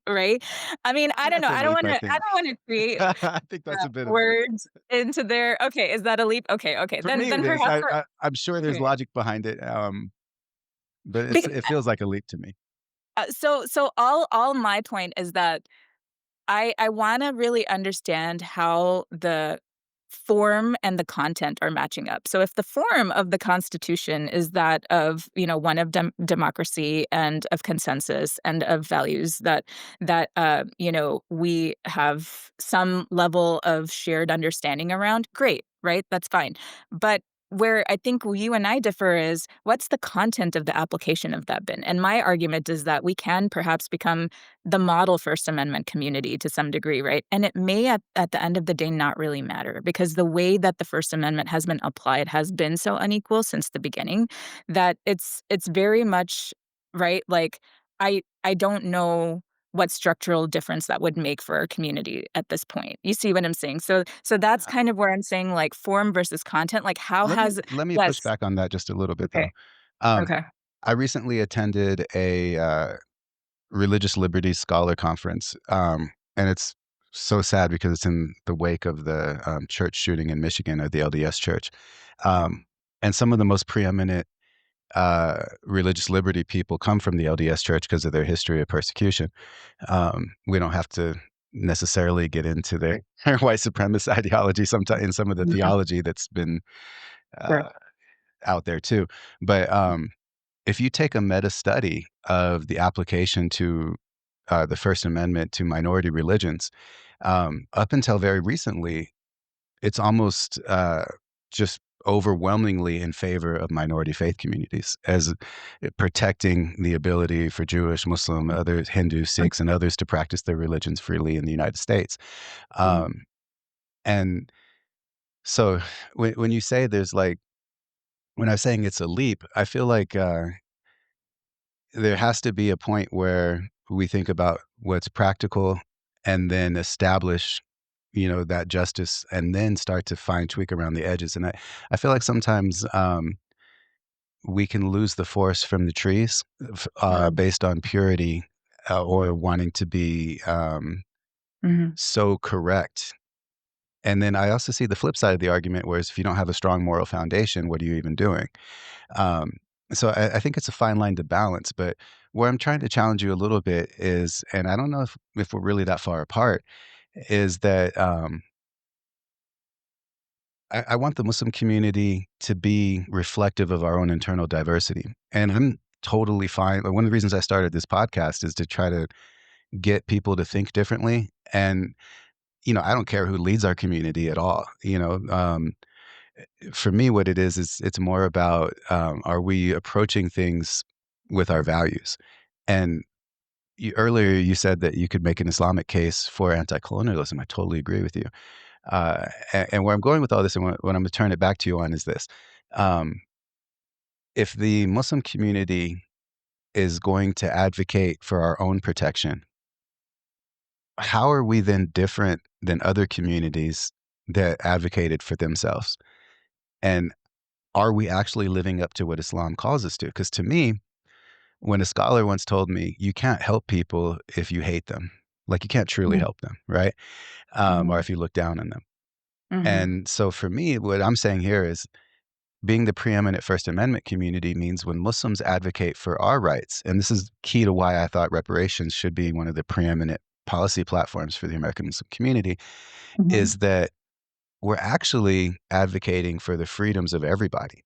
Right? I mean, I don't know. That's a leap, I I think. don't wanna create I think that's a bit of a words into their okay, is that a leap? Okay, okay. for me Then it is. perhaps for I'm sure there's okay. logic behind it, but Bec it feels like a leap to me. so all my point is that I wanna really understand how the form and the content are matching up. So if the form of the Constitution is that of, one of democracy and of consensus and of values that we have some level of shared understanding around, great, right? That's fine. But where I think you and I differ is what's the content of the application of that been? And my argument is that we can perhaps become the model First Amendment community to some degree, right? And it may at the end of the day not really matter because the way that the First Amendment has been applied has been so unequal since the beginning that it's very much right. Like I don't know what structural difference that would make for our community at this point. You see what I'm saying? So that's Yeah. kind of where I'm saying like form versus content. Like how has Let me push yes. back on that just a little bit, though. Okay. Um, Okay. I recently attended a, religious liberty scholar conference, and it's so sad because it's in the wake of the, church shooting in Michigan at the LDS Church, and some of the most preeminent, religious liberty people come from the LDS Church because of their history of persecution. We don't have to necessarily get into their white supremacist ideology sometimes in some of the Yeah. theology that's been, Sure. uh, out there too. But, if you take a meta study of the application to the First Amendment to minority religions, up until very recently, it's almost just overwhelmingly in favor of minority faith communities as protecting the ability for Jewish, Muslim, other Hindu, Sikhs, and others to practice their religions freely in the United States. Mhm. Um, and so when you say there's like, when I'm saying it's a leap, I feel like there has to be a point where we think about what's practical and then establish, that justice and then start to fine tweak around the edges. And I feel like sometimes we can lose the forest from the trees Mhm. based on purity or wanting to be Mhm. so correct. And then I also see the flip side of the argument, whereas if you don't have a strong moral foundation, what are you even doing? Um, so I think it's a fine line to balance. But where I'm trying to challenge you a little bit is, and I don't know if we're really that far apart, is that I want the Muslim community to be reflective of our own internal diversity. And I'm totally fine. One of the reasons I started this podcast is to try to get people to think differently. And, I don't care who leads our community at all. For me, what it is it's more about are we approaching things with our values? And earlier you said that you could make an Islamic case for anti-colonialism. I totally agree with you. And where I'm going with all this, and what I'm going to turn it back to you on, is this: um, if the Muslim community is going to advocate for our own protection, how are we then different than other communities that advocated for themselves? And are we actually living up to what Islam calls us to? Because to me, when a scholar once told me, you can't help people if you hate them, like you can't truly Mhm. help them, right? Or Mhm. if you look down on them. Mhm. And so for me, what I'm saying here is being the preeminent First Amendment community means when Muslims advocate for our rights, and this is key to why I thought reparations should be one of the preeminent policy platforms for the American Muslim community, Mhm. is that we're actually advocating for the freedoms of everybody.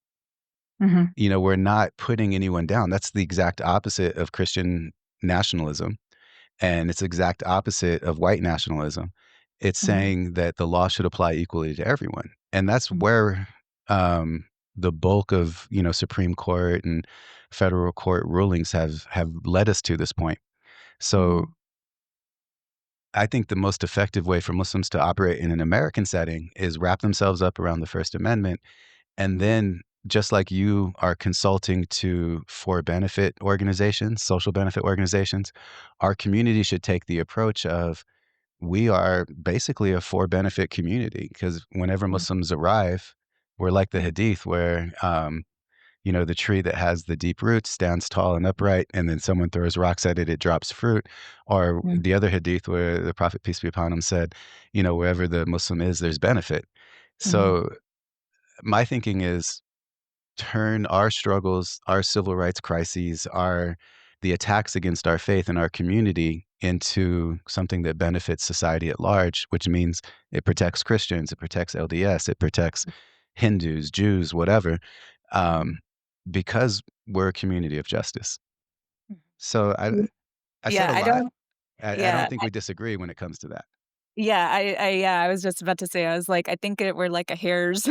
Mhm. We're not putting anyone down. That's the exact opposite of Christian nationalism, and it's the exact opposite of white nationalism. It's Mhm. saying that the law should apply equally to everyone, and that's Mhm. where the bulk of Supreme Court and federal court rulings have led us to this point. So Mhm. I think the most effective way for Muslims to operate in an American setting is wrap themselves up around the First Amendment. And then, just like you are consulting to for benefit organizations, social benefit organizations, our community should take the approach of we are basically a for benefit community because whenever Muslims arrive, we're like the hadith where, the tree that has the deep roots stands tall and upright, and then someone throws rocks at it, it drops fruit. Or Mm, the other hadith where the Prophet, peace be upon him, said, wherever the Muslim is, there's benefit. mhm, So my thinking is turn our struggles, our civil rights crises, the attacks against our faith and our community into something that benefits society at large, which means it protects Christians, it protects LDS, it protects Hindus, Jews, whatever, um, because we're a community of justice. So mhm. I said Yeah, a I lot. don't I yeah, don't think we disagree when it comes to that. yeah, I was just about to say, I was like, I think we're like a hair's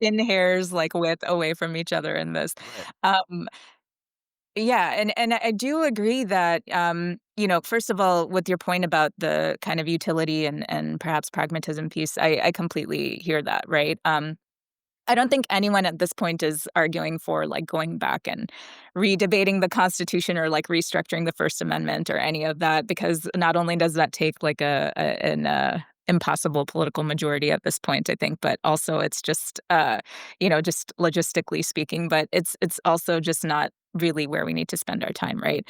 thin hairs, like, width away from each other in this. Right. Um, yeah, and I do agree that, first of all, with your point about the kind of utility and perhaps pragmatism piece, I completely hear that, right? I don't think anyone at this point is arguing for, like, going back and redebating the Constitution or, like, restructuring the First Amendment or any of that, because not only does that take, like, an impossible political majority at this point, I think, but also it's just, just logistically speaking, but it's also just not really where we need to spend our time, right?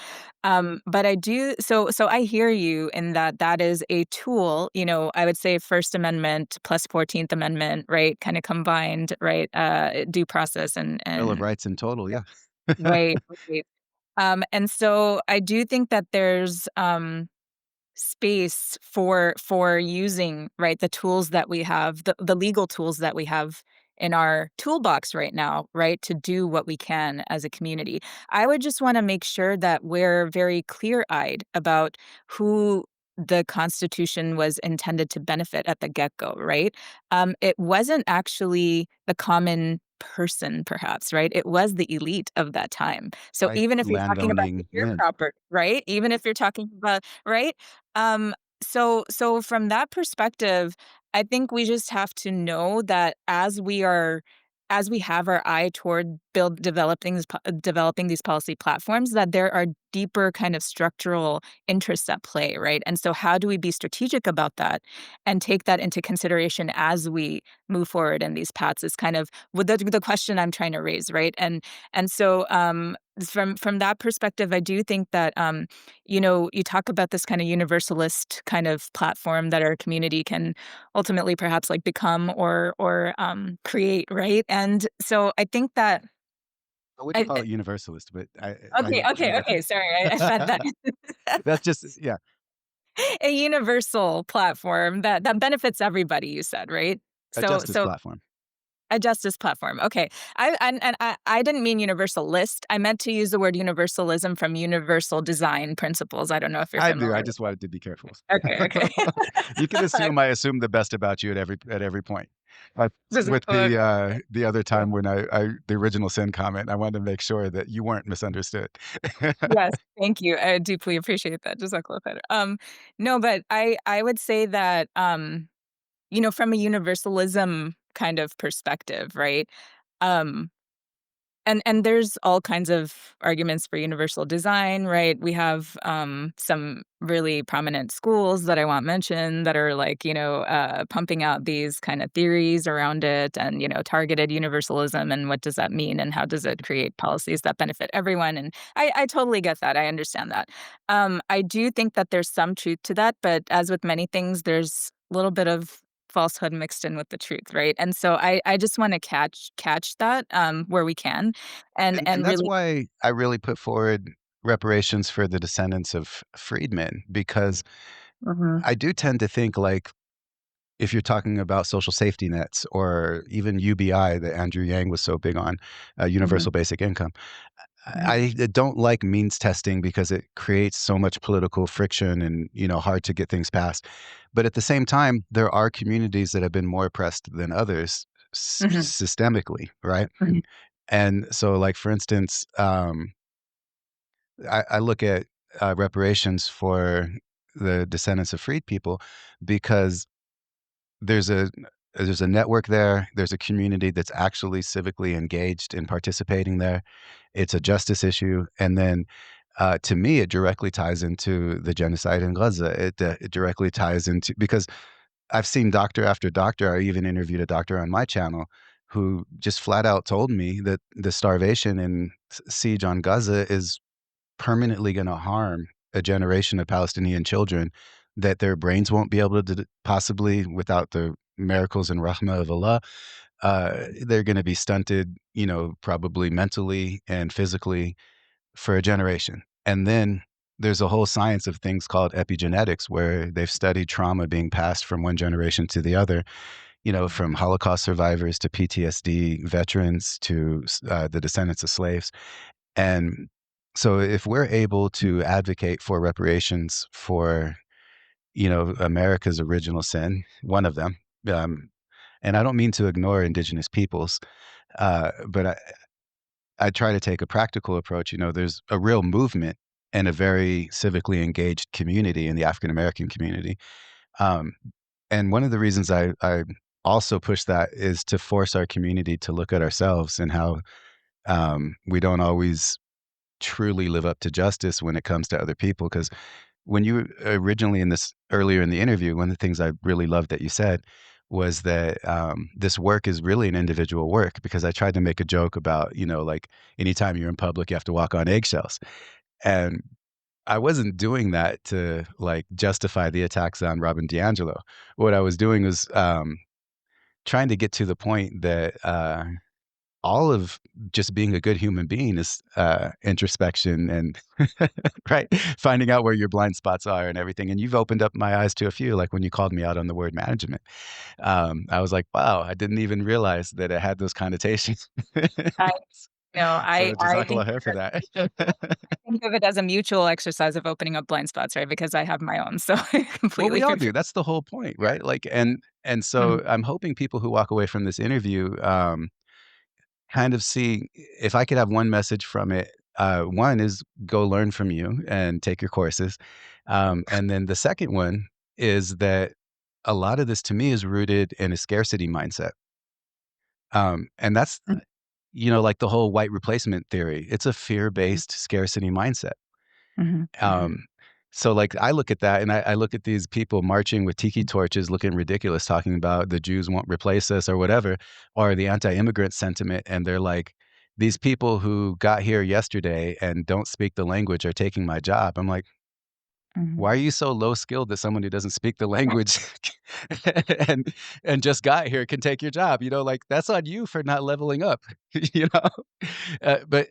But I do so I hear you in that that is a tool, I would say First Amendment plus 14th Amendment, right, kinda combined, right, due process Bill of and Rights in total, yeah. right, right. And so I do think that there's, space for using, right, the tools that we have, the legal tools that we have in our toolbox right now, right, to do what we can as a community. I would just wanna make sure that we're very clear-eyed about who the Constitution was intended to benefit at the get-go, right? It wasn't actually the common person, perhaps, right? It was the elite of that time. So Like even if you're talking about the landowning men. sharecropper, right? Even if you're talking about right? So from that perspective, I think we just have to know that as we have our eye toward developing these policy platforms, that there are deeper kind of structural interests at play, right? And so how do we be strategic about that and take that into consideration as we move forward in these paths is kind of with the question I'm trying to raise, right? And so from that perspective, I do think that you talk about this kind of universalist kind of platform that our community can ultimately perhaps like become or create, right? And so I think that I wouldn't I call it universalist, but okay, sorry, I meant that. that's just yeah, A universal platform that benefits everybody, you said, right? a So justice so platform. a justice platform, okay. I didn't mean universalist, I meant to use the word universalism from universal design principles, I don't know if you're I do, I familiar with just wanted to be careful. okay, okay. You can assume I assume the best about you at every point. Uh, Just with okay. the other time when I the original sin comment, I wanted to make sure that you weren't misunderstood. Yes, thank you, I deeply appreciate that, jazakallah khair. No, but I would say that, from a universalism kind of perspective, right? Um and there's all kinds of arguments for universal design, right? We have, some really prominent schools that I want mentioned that are like, pumping out these kind of theories around it and, targeted universalism and what does that mean and how does it create policies that benefit everyone? And I totally get that. I understand that. I do think that there's some truth to that, but as with many things, there's a little bit of falsehood mixed in with the truth, right? And so I just wanna catch that, where we can And and that's really why I really put forward reparations for the descendants of freedmen, because mhm, I do tend to think, like, if you're talking about social safety nets or even UBI that Andrew Yang was so big on, mhm, universal basic income, mhm, I don't like means testing because it creates so much political friction and, hard to get things passed. But at the same time, there are communities that have been more oppressed than others mhm, systemically, right? mhm, And so, like, for instance, I look at reparations for the descendants of freed people because there's a there's a network there. There's a community that's actually civically engaged in participating there. It's a justice issue, and then to me, it directly ties into the genocide in Gaza. It directly ties into because I've seen doctor after doctor. I even interviewed a doctor on my channel who just flat out told me that the starvation and siege on Gaza is permanently going to harm a generation of Palestinian children, that their brains won't be able to possibly, without the miracles and rahmah of Allah, they're going to be stunted, probably mentally and physically for a generation. And then there's a whole science of things called epigenetics where they've studied trauma being passed from one generation to the other, from Holocaust survivors to PTSD veterans to the descendants of slaves. And so if we're able to advocate for reparations for, America's original sin, one of them, um, and I don't mean to ignore indigenous peoples, but I try to take a practical approach. There's a real movement and a very civically engaged community in the African American community. Um, and one of the reasons I also push that is to force our community to look at ourselves and how we don't always truly live up to justice when it comes to other people. Because when you originally earlier in the interview, one of the things I really loved that you said was that this work is really an individual work, because I tried to make a joke about, like anytime you're in public, you have to walk on eggshells. And I wasn't doing that to like justify the attacks on Robin DiAngelo. What I was doing was trying to get to the point that all of just being a good human being is introspection and right, finding out where your blind spots are and everything. And you've opened up my eyes to a few, like when you called me out on the word management. I was like, wow, I didn't even realize that it had those connotations. I know, So I jazakallah khair for that. think of it as a mutual exercise of opening up blind spots, right? Because I have my own, so I Well, completely we all feel do. That's the whole point, yeah. right? Like, and so Mhm, I'm hoping people who walk away from this interview kind of see, if I could have one message from it, one is go learn from you and take your courses. And then the second one is that a lot of this to me is rooted in a scarcity mindset. And that's, mm, like the whole white replacement theory. It's a mhm, fear-based scarcity mindset. mhm, mhm, Um, so like I look at that and I look at these people marching with tiki torches looking ridiculous, talking about the Jews won't replace us or whatever, or the anti-immigrant sentiment. And they're like, these people who got here yesterday and don't speak the language are taking my job. I'm like, mhm, why are you so low skilled that someone who doesn't speak the language and just got here can take your job? Like that's on you for not leveling up. you know. But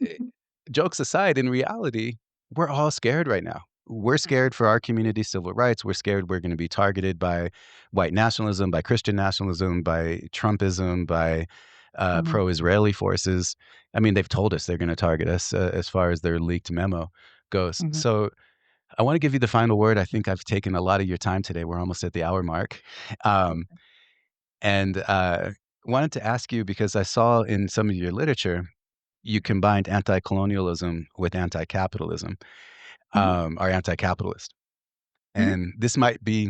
jokes aside, in reality, we're all scared right now. We're scared for our community's civil rights. We're scared we're going to be targeted by white nationalism, by Christian nationalism, by Trumpism, by mhm, pro-Israeli forces. I mean, they've told us they're going to target us as far as their leaked memo goes. mhm. So I want to give you the final word. I think I've taken a lot of your time today. We're almost at the hour mark. Um, and wanted to ask you, because I saw in some of your literature, you combined anti-colonialism with anti-capitalism, Mhm, or anti-capitalist. mhm. And this might be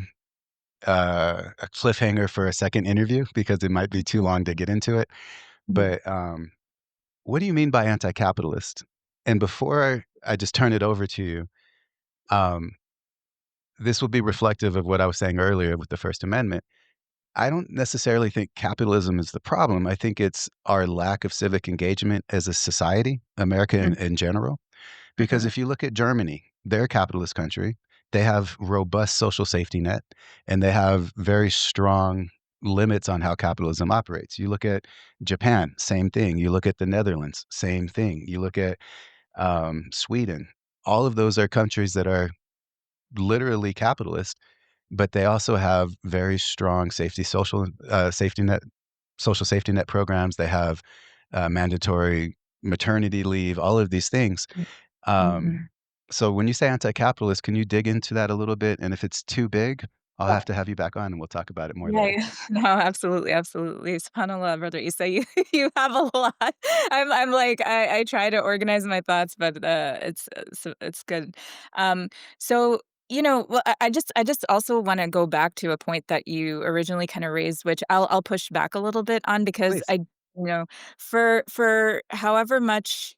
a cliffhanger for a second interview because it might be too long to get into it. Mhm. But what do you mean by anti-capitalist? And before I just turn it over to you, um, this will be reflective of what I was saying earlier with the First Amendment. I don't necessarily think capitalism is the problem. I think it's our lack of civic engagement as a society, America Mm, in general. Because mhm, if you look at Germany, they're a capitalist country. They have robust social safety net, and they have very strong limits on how capitalism operates. You look at Japan, same thing. You look at the Netherlands, same thing. You look at Sweden. All of those are countries that are literally capitalist, but they also have very strong safety net, social safety net programs. They have mandatory maternity leave, all of these things. mm, Um, mhm. so when you say anti-capitalist, can you dig into that a little bit? And if it's too big, I'll Yeah. have to have you back on and we'll talk about it more Yeah, later. yeah. No, absolutely, absolutely. SubhanAllah, brother Issa, you you have a lot. I'm like, I try to organize my thoughts, but, it's good. Um, so, well, I just also wanna go back to a point that you originally kinda raised, which I'll push back a little bit on because Please. you know, for however much,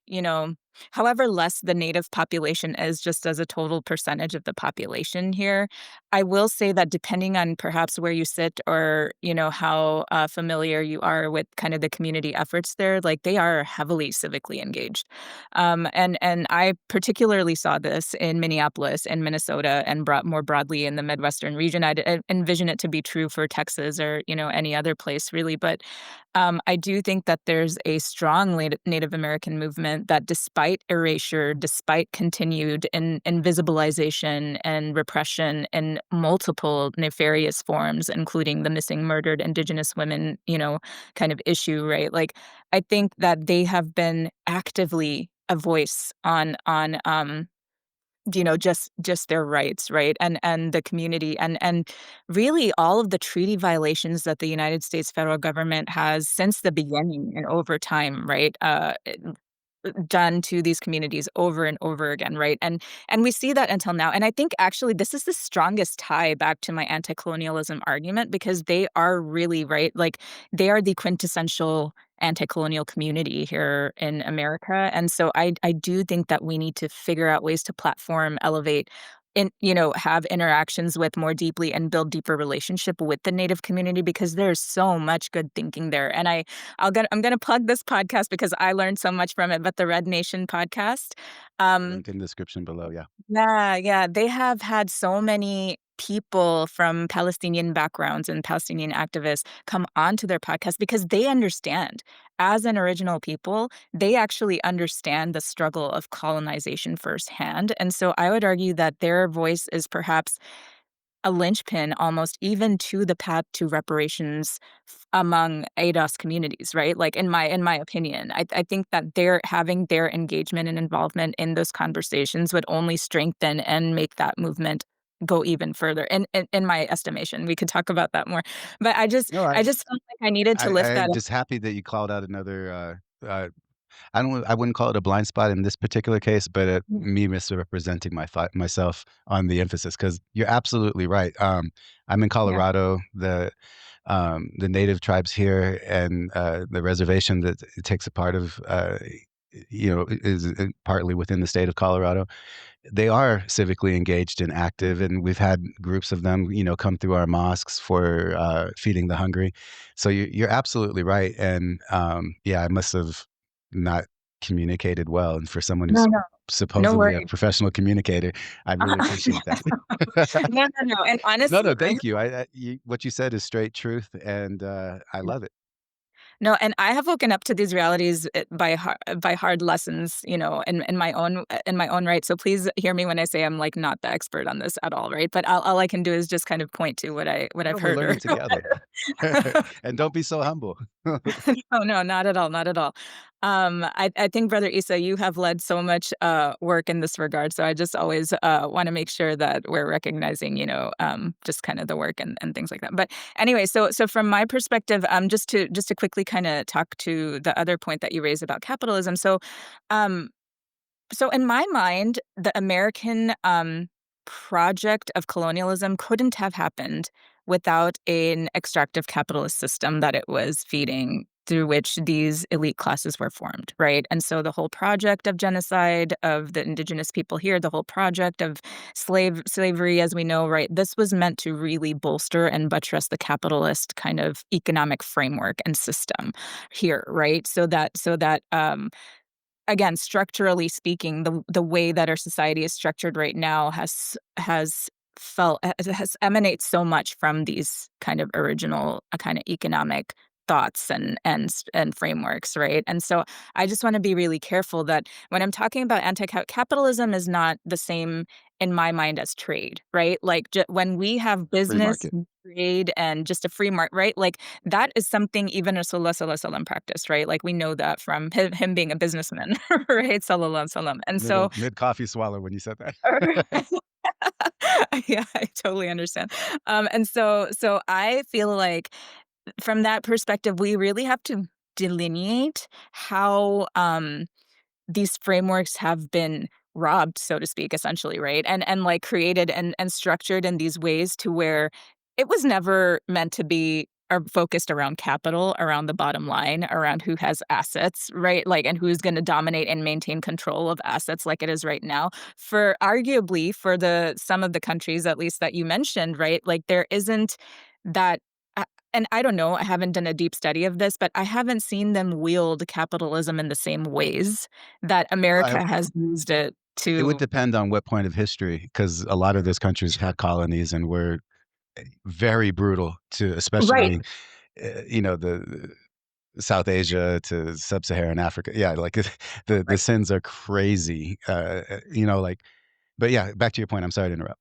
however less the native population is just as a total percentage of the population here. I will say that depending on perhaps where you sit or, how familiar you are with kind of the community efforts there, like they are heavily civically engaged. And I particularly saw this in Minneapolis and Minnesota and more broadly in the Midwestern region. I envision it to be true for Texas or, any other place really. But I do think that there's a strong Native American movement that, despite erasure, despite continued invisibilization and repression in multiple nefarious forms, including the missing, murdered Indigenous women, kind of issue, right? Like, I think that they have been actively a voice on just their rights, right? And the community and really all of the treaty violations that the United States federal government has since the beginning and over time, right? Done to these communities over and over again, right? And we see that until now. And I think actually this is the strongest tie back to my anti-colonialism argument because they are really right. Like they are the quintessential anti-colonial community here in America. And so I do think that we need to figure out ways to platform, elevate, have interactions with more deeply and build deeper relationship with the Native community because there's so much good thinking there. And I'm gonna plug this podcast because I learned so much from it, but the Red Nation podcast. Um, Link in the description below. Yeah. yeah, yeah, they have had so many people from Palestinian backgrounds and Palestinian activists come onto their podcast because they understand, as an original people, they actually understand the struggle of colonization firsthand. And so I would argue that their voice is perhaps a linchpin almost even to the path to reparations among ADOS communities, right? Like in my opinion, I think that their having their engagement and involvement in those conversations would only strengthen and make that movement go even further. In my estimation, we could talk about that more. But No, I just felt like I needed to lift that I'm up. just happy that you called out another. I wouldn't call it a blind spot in this particular case, but me misrepresenting myself on the emphasis because you're absolutely right. I'm in Yeah. Colorado. The native tribes here and the reservation that it takes a part of, is partly within the state of Colorado. They are civically engaged and active, and we've had groups of them, come through our mosques for feeding the hungry. So you're absolutely right, and yeah, I must have not communicated well. And for someone No, who's no, no supposedly a worries. professional communicator, I really appreciate that. No, no, no. And No, honestly, no, thank you. What you said is straight truth, and I love it. no, and I have woken up to these realities by hard lessons, in my own right. So please hear me when I say I'm like not the expert on this at all, right? But all I can do is just kind of point to what No, I've we're heard or learning together, and don't be so humble. oh, no, not at all, not at all. I think, Brother Isa, you have led so much work in this regard. So I just always want to make sure that we're recognizing, just kind of the work and things like that. But anyway, so from my perspective, just to quickly kind of talk to the other point that you raised about capitalism. Um, so in my mind, the American project of colonialism couldn't have happened without an extractive capitalist system that it was feeding through which these elite classes were formed, right? And so the whole project of genocide of the indigenous people here, the whole project of slavery as we know, right? This was meant to really bolster and buttress the capitalist kind of economic framework and system here, right? So that again, structurally speaking, the way that our society is structured right now has emanates so much from these kind of original kind of economic thoughts and frameworks, right? And so I just want to be really careful that when I'm talking about anti-capitalism is not the same in my mind as trade, right? Like when we have Free business market. and trade and just a free market, right? Like that is something even Rasulullah Sallallahu Alaihi Wasallam practiced, right? Like we know that from him being a businessman, right? Sallallahu Alaihi Wasallam. And so Mid coffee swallow when you said that. yeah, I totally understand. And so I feel like from that perspective, we really have to delineate how these frameworks have been robbed, so to speak, essentially, right? And like created and structured in these ways to where it was never meant to be are focused around capital, around the bottom line, around who has assets, right? Like, and who's gonna dominate and maintain control of assets like it is right now. For arguably, for the some of the countries, at least that you mentioned, right? Like, there isn't that and I don't know, I haven't done a deep study of this, but I haven't seen them wield capitalism in the same ways that I America has used it It would to. depend on what point of history, because a lot of those countries had colonies and were very brutal to Right. especially, the South Asia to Sub-Saharan Africa. Yeah, like, the Right. sins are crazy, like but yeah, back to your point, I'm sorry to interrupt.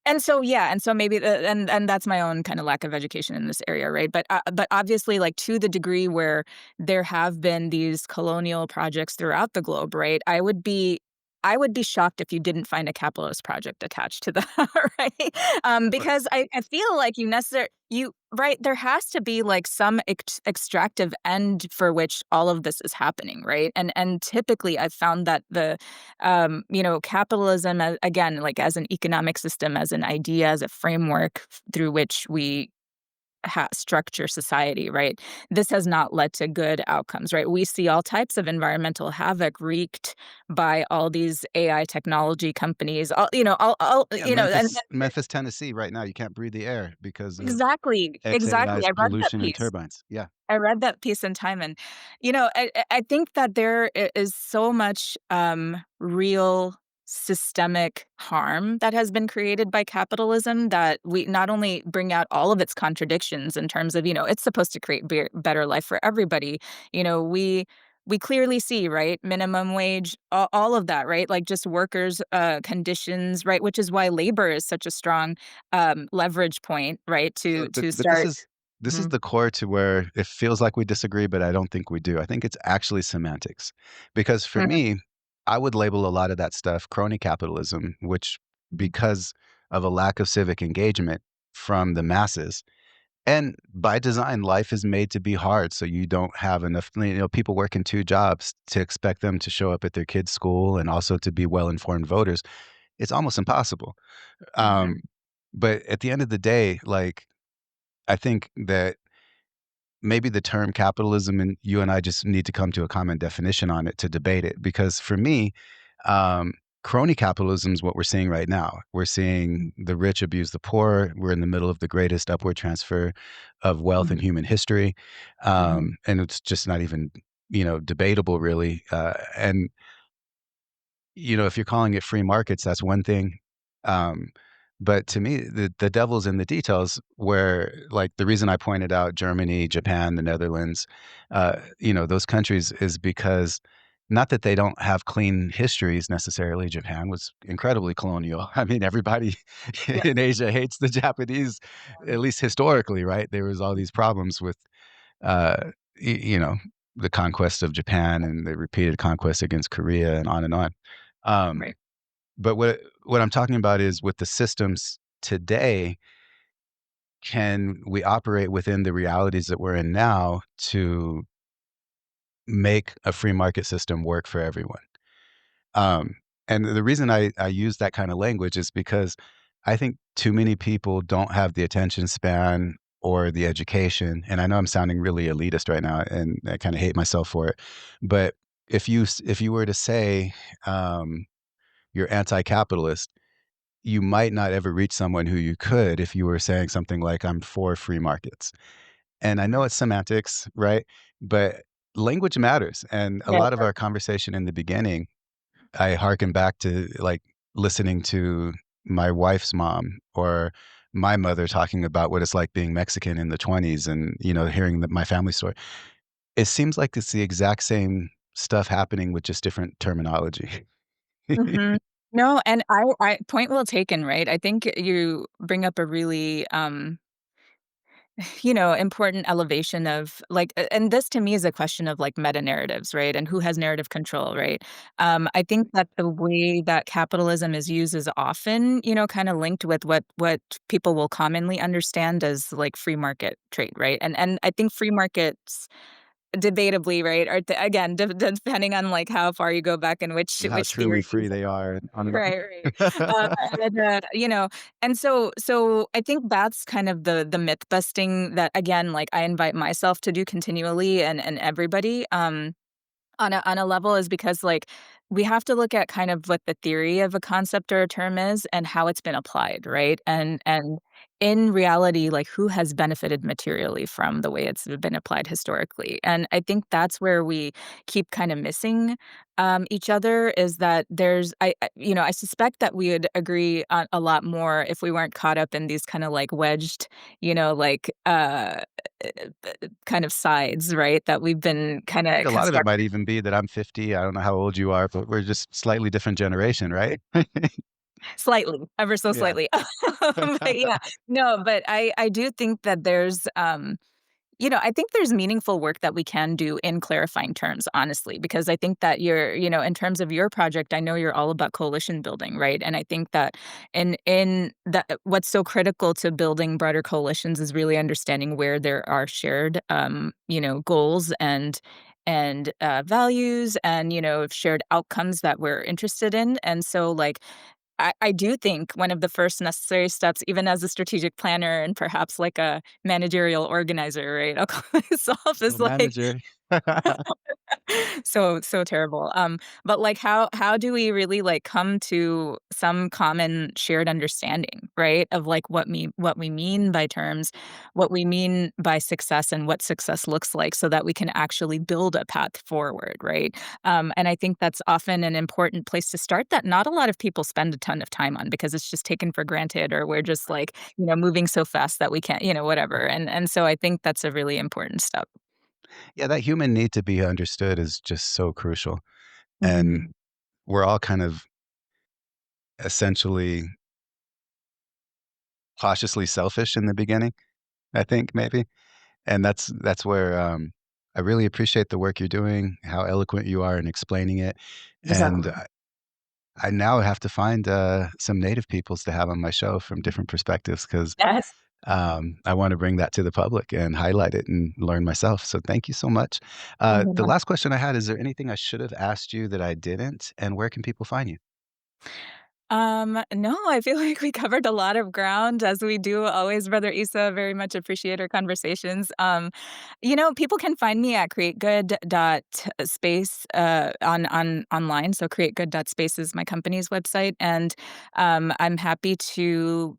And so, yeah, and so maybe and that's my own kinda lack of education in this area, right? But obviously, like, to the degree where there have been these colonial projects throughout the globe, right? I would be shocked if you didn't find a capitalist project attached to that, right? Right. Because I feel like you right, there has to be, like, some extractive end for which all of this is happening, right? And typically, I've found that capitalism, again, like as an economic system, as an idea, as a framework through which we structure society, right? This has not led to good outcomes, right? We see all types of environmental havoc wreaked by all these AI technology companies, Yeah, and Memphis, Tennessee right now, you can't breathe the air because of exactly, exactly. XAI's pollution and turbines. Yeah. I read that piece in Time, and I think that there is so much real systemic harm that has been created by capitalism that we not only bring out all of its contradictions in terms of it's supposed to create better life for everybody. We clearly see, right, minimum wage, all of that, right, like just workers conditions, right, which is why labor is such a strong leverage point, right, So, to but this start. is the core to where it feels like we disagree, but I don't think we do. I think it's actually semantics. Because for Mhm. me, I would label a lot of that stuff crony capitalism, which Mhm. because of a lack of civic engagement from the masses, and by design, life is made to be hard, so you don't have enough people working 2 jobs to expect them to show up at their kids' school and also to be well-informed voters. It's almost impossible. Um, Mhm. but at the end of the day, like, I think that maybe the term capitalism and you and I just need to come to a common definition on it to debate it. Because for me, um, crony capitalism is what we're seeing right now. We're seeing the rich abuse the poor. We're in the middle of the greatest upward transfer of wealth in Mhm. human history. Mhm. And it's just not even, debatable really. And if you're calling it free markets, that's one thing. Um, but to me, the devil's in the details where, like, the reason I pointed out Germany, Japan, the Netherlands, those countries is because not that they don't have clean histories necessarily. Japan was incredibly colonial. I mean, everybody Yeah. in Asia hates the Japanese, at least historically, right? There was all these problems with, uh, the conquest of Japan and the repeated conquest against Korea and on and on. Um, Right. but what I'm talking about is with the systems today, can we operate within the realities that we're in now to make a free market system work for everyone? Um, and the reason I use that kind of language is because I think too many people don't have the attention span or the education. And I know I'm sounding really elitist right now, and I kind of hate myself for it. But if you were to say you're anti-capitalist, you might not ever reach someone who you could if you were saying something like, "I'm for free markets." And I know Mhm. it's semantics, right? But language matters, and a Yeah. lot of our conversation in the beginning, I harken back to, like, listening to my wife's mom or my mother talking about what it's like being Mexican in the '20s and, hearing my family story. It seems like it's the exact same stuff happening with just different terminology. Mhm. No, and I point well taken, right? I think you bring up a really, important elevation of like, and this to me is a question of like meta narratives, right? And who has narrative control, right? I think that the way that capitalism is used is often, kind of linked with what people will commonly understand as like free market trade, right? And I think free markets debatably, right, or again, depending on like how far you go back and How which truly theories. free they are on Right, right. And, and so I think that's kind of the myth busting that, again, like, I invite myself to do continually and everybody, on a level is because, like, we have to look at kind of what the theory of a concept or a term is and how it's been applied, right? And in reality, like, who has benefited materially from the way it's been applied historically? And I think that's where we keep kind of missing each other is that I suspect that we would agree on a lot more if we weren't caught up in these kind of like wedged, like kind of sides, right? That we've been kind I think of a lot of it construct might even be that I'm 50. I don't know how old you are, but we're just slightly different generation, right? slightly, ever so Yeah. slightly. But yeah, no, but I do think that I think there's meaningful work that we can do in clarifying terms, honestly, because I think that in terms of your project, I know you're all about coalition building, right? And I think that in that what's so critical to building broader coalitions is really understanding where there are shared, goals and values and shared outcomes that we're interested in. And so, like, I do think one of the first necessary steps, even as a strategic planner and perhaps like a managerial organizer, right? I'll call myself is Little like manager. so terrible. But like how do we really like come to some common shared understanding, right? Of like what we mean by terms, what we mean by success and what success looks like so that we can actually build a path forward, right? And I think that's often an important place to start that not a lot of people spend a ton of time on because it's just taken for granted or we're just like, moving so fast that we can't, whatever. And so I think that's a really important step. Yeah, that human need to be understood is just so crucial. And Mhm. we're all kind of essentially cautiously selfish in the beginning, I think maybe. And that's where I really appreciate the work you're doing, how eloquent you are in explaining it. And Exactly. I now have to find some native peoples to have on my show from different perspectives because Yes. I want to bring that to the public and highlight it and learn myself. So thank you so much. The last question I had, is there anything I should have asked you that I didn't? And where can people find you? No, I feel like we covered a lot of ground as we do always, Brother Isa. Very much appreciate our conversations. People can find me at creategood.space on online. So creategood.space is my company's website. And I'm happy to,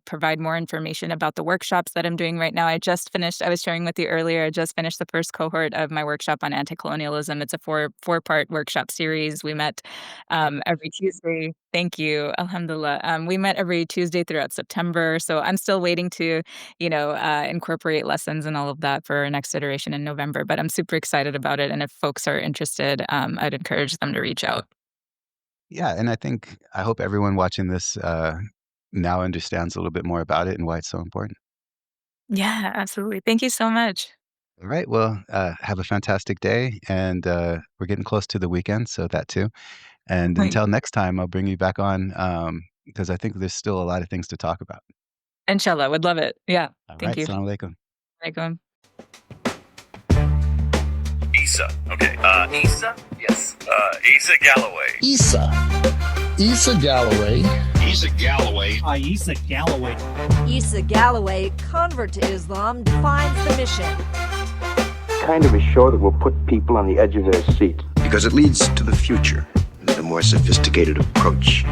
provide more information about the workshops that I'm doing right now. I was sharing with you earlier, I just finished the first cohort of my workshop on anti-colonialism. It's a four-part workshop series. We met every Tuesday. Thank you. Alhamdulillah. We met every Tuesday throughout September. So I'm still waiting to, incorporate lessons and all of that for our next iteration in November. But I'm super excited about it. And if folks are interested, I'd encourage them to reach out. Yeah, and I hope everyone watching this now understands a little bit more about it and why it's so important. Yeah, absolutely. Thank you so much. All right. Well, have a fantastic day, and we're getting close to the weekend, so that too. And Right. until next time, I'll bring you back on because I think there's still a lot of things to talk about. Inshallah. Would love it. Yeah. All Thank right. you. Assalamu alaikum. Alaikum. Issa. Okay. Issa? Yes. Issa Galloway. Issa Galloway. Issa Galloway. Issa Galloway. Issa Galloway, convert to Islam, defines the mission. Kind of a show that will put people on the edge of their seat. Because it leads to the future with a more sophisticated approach.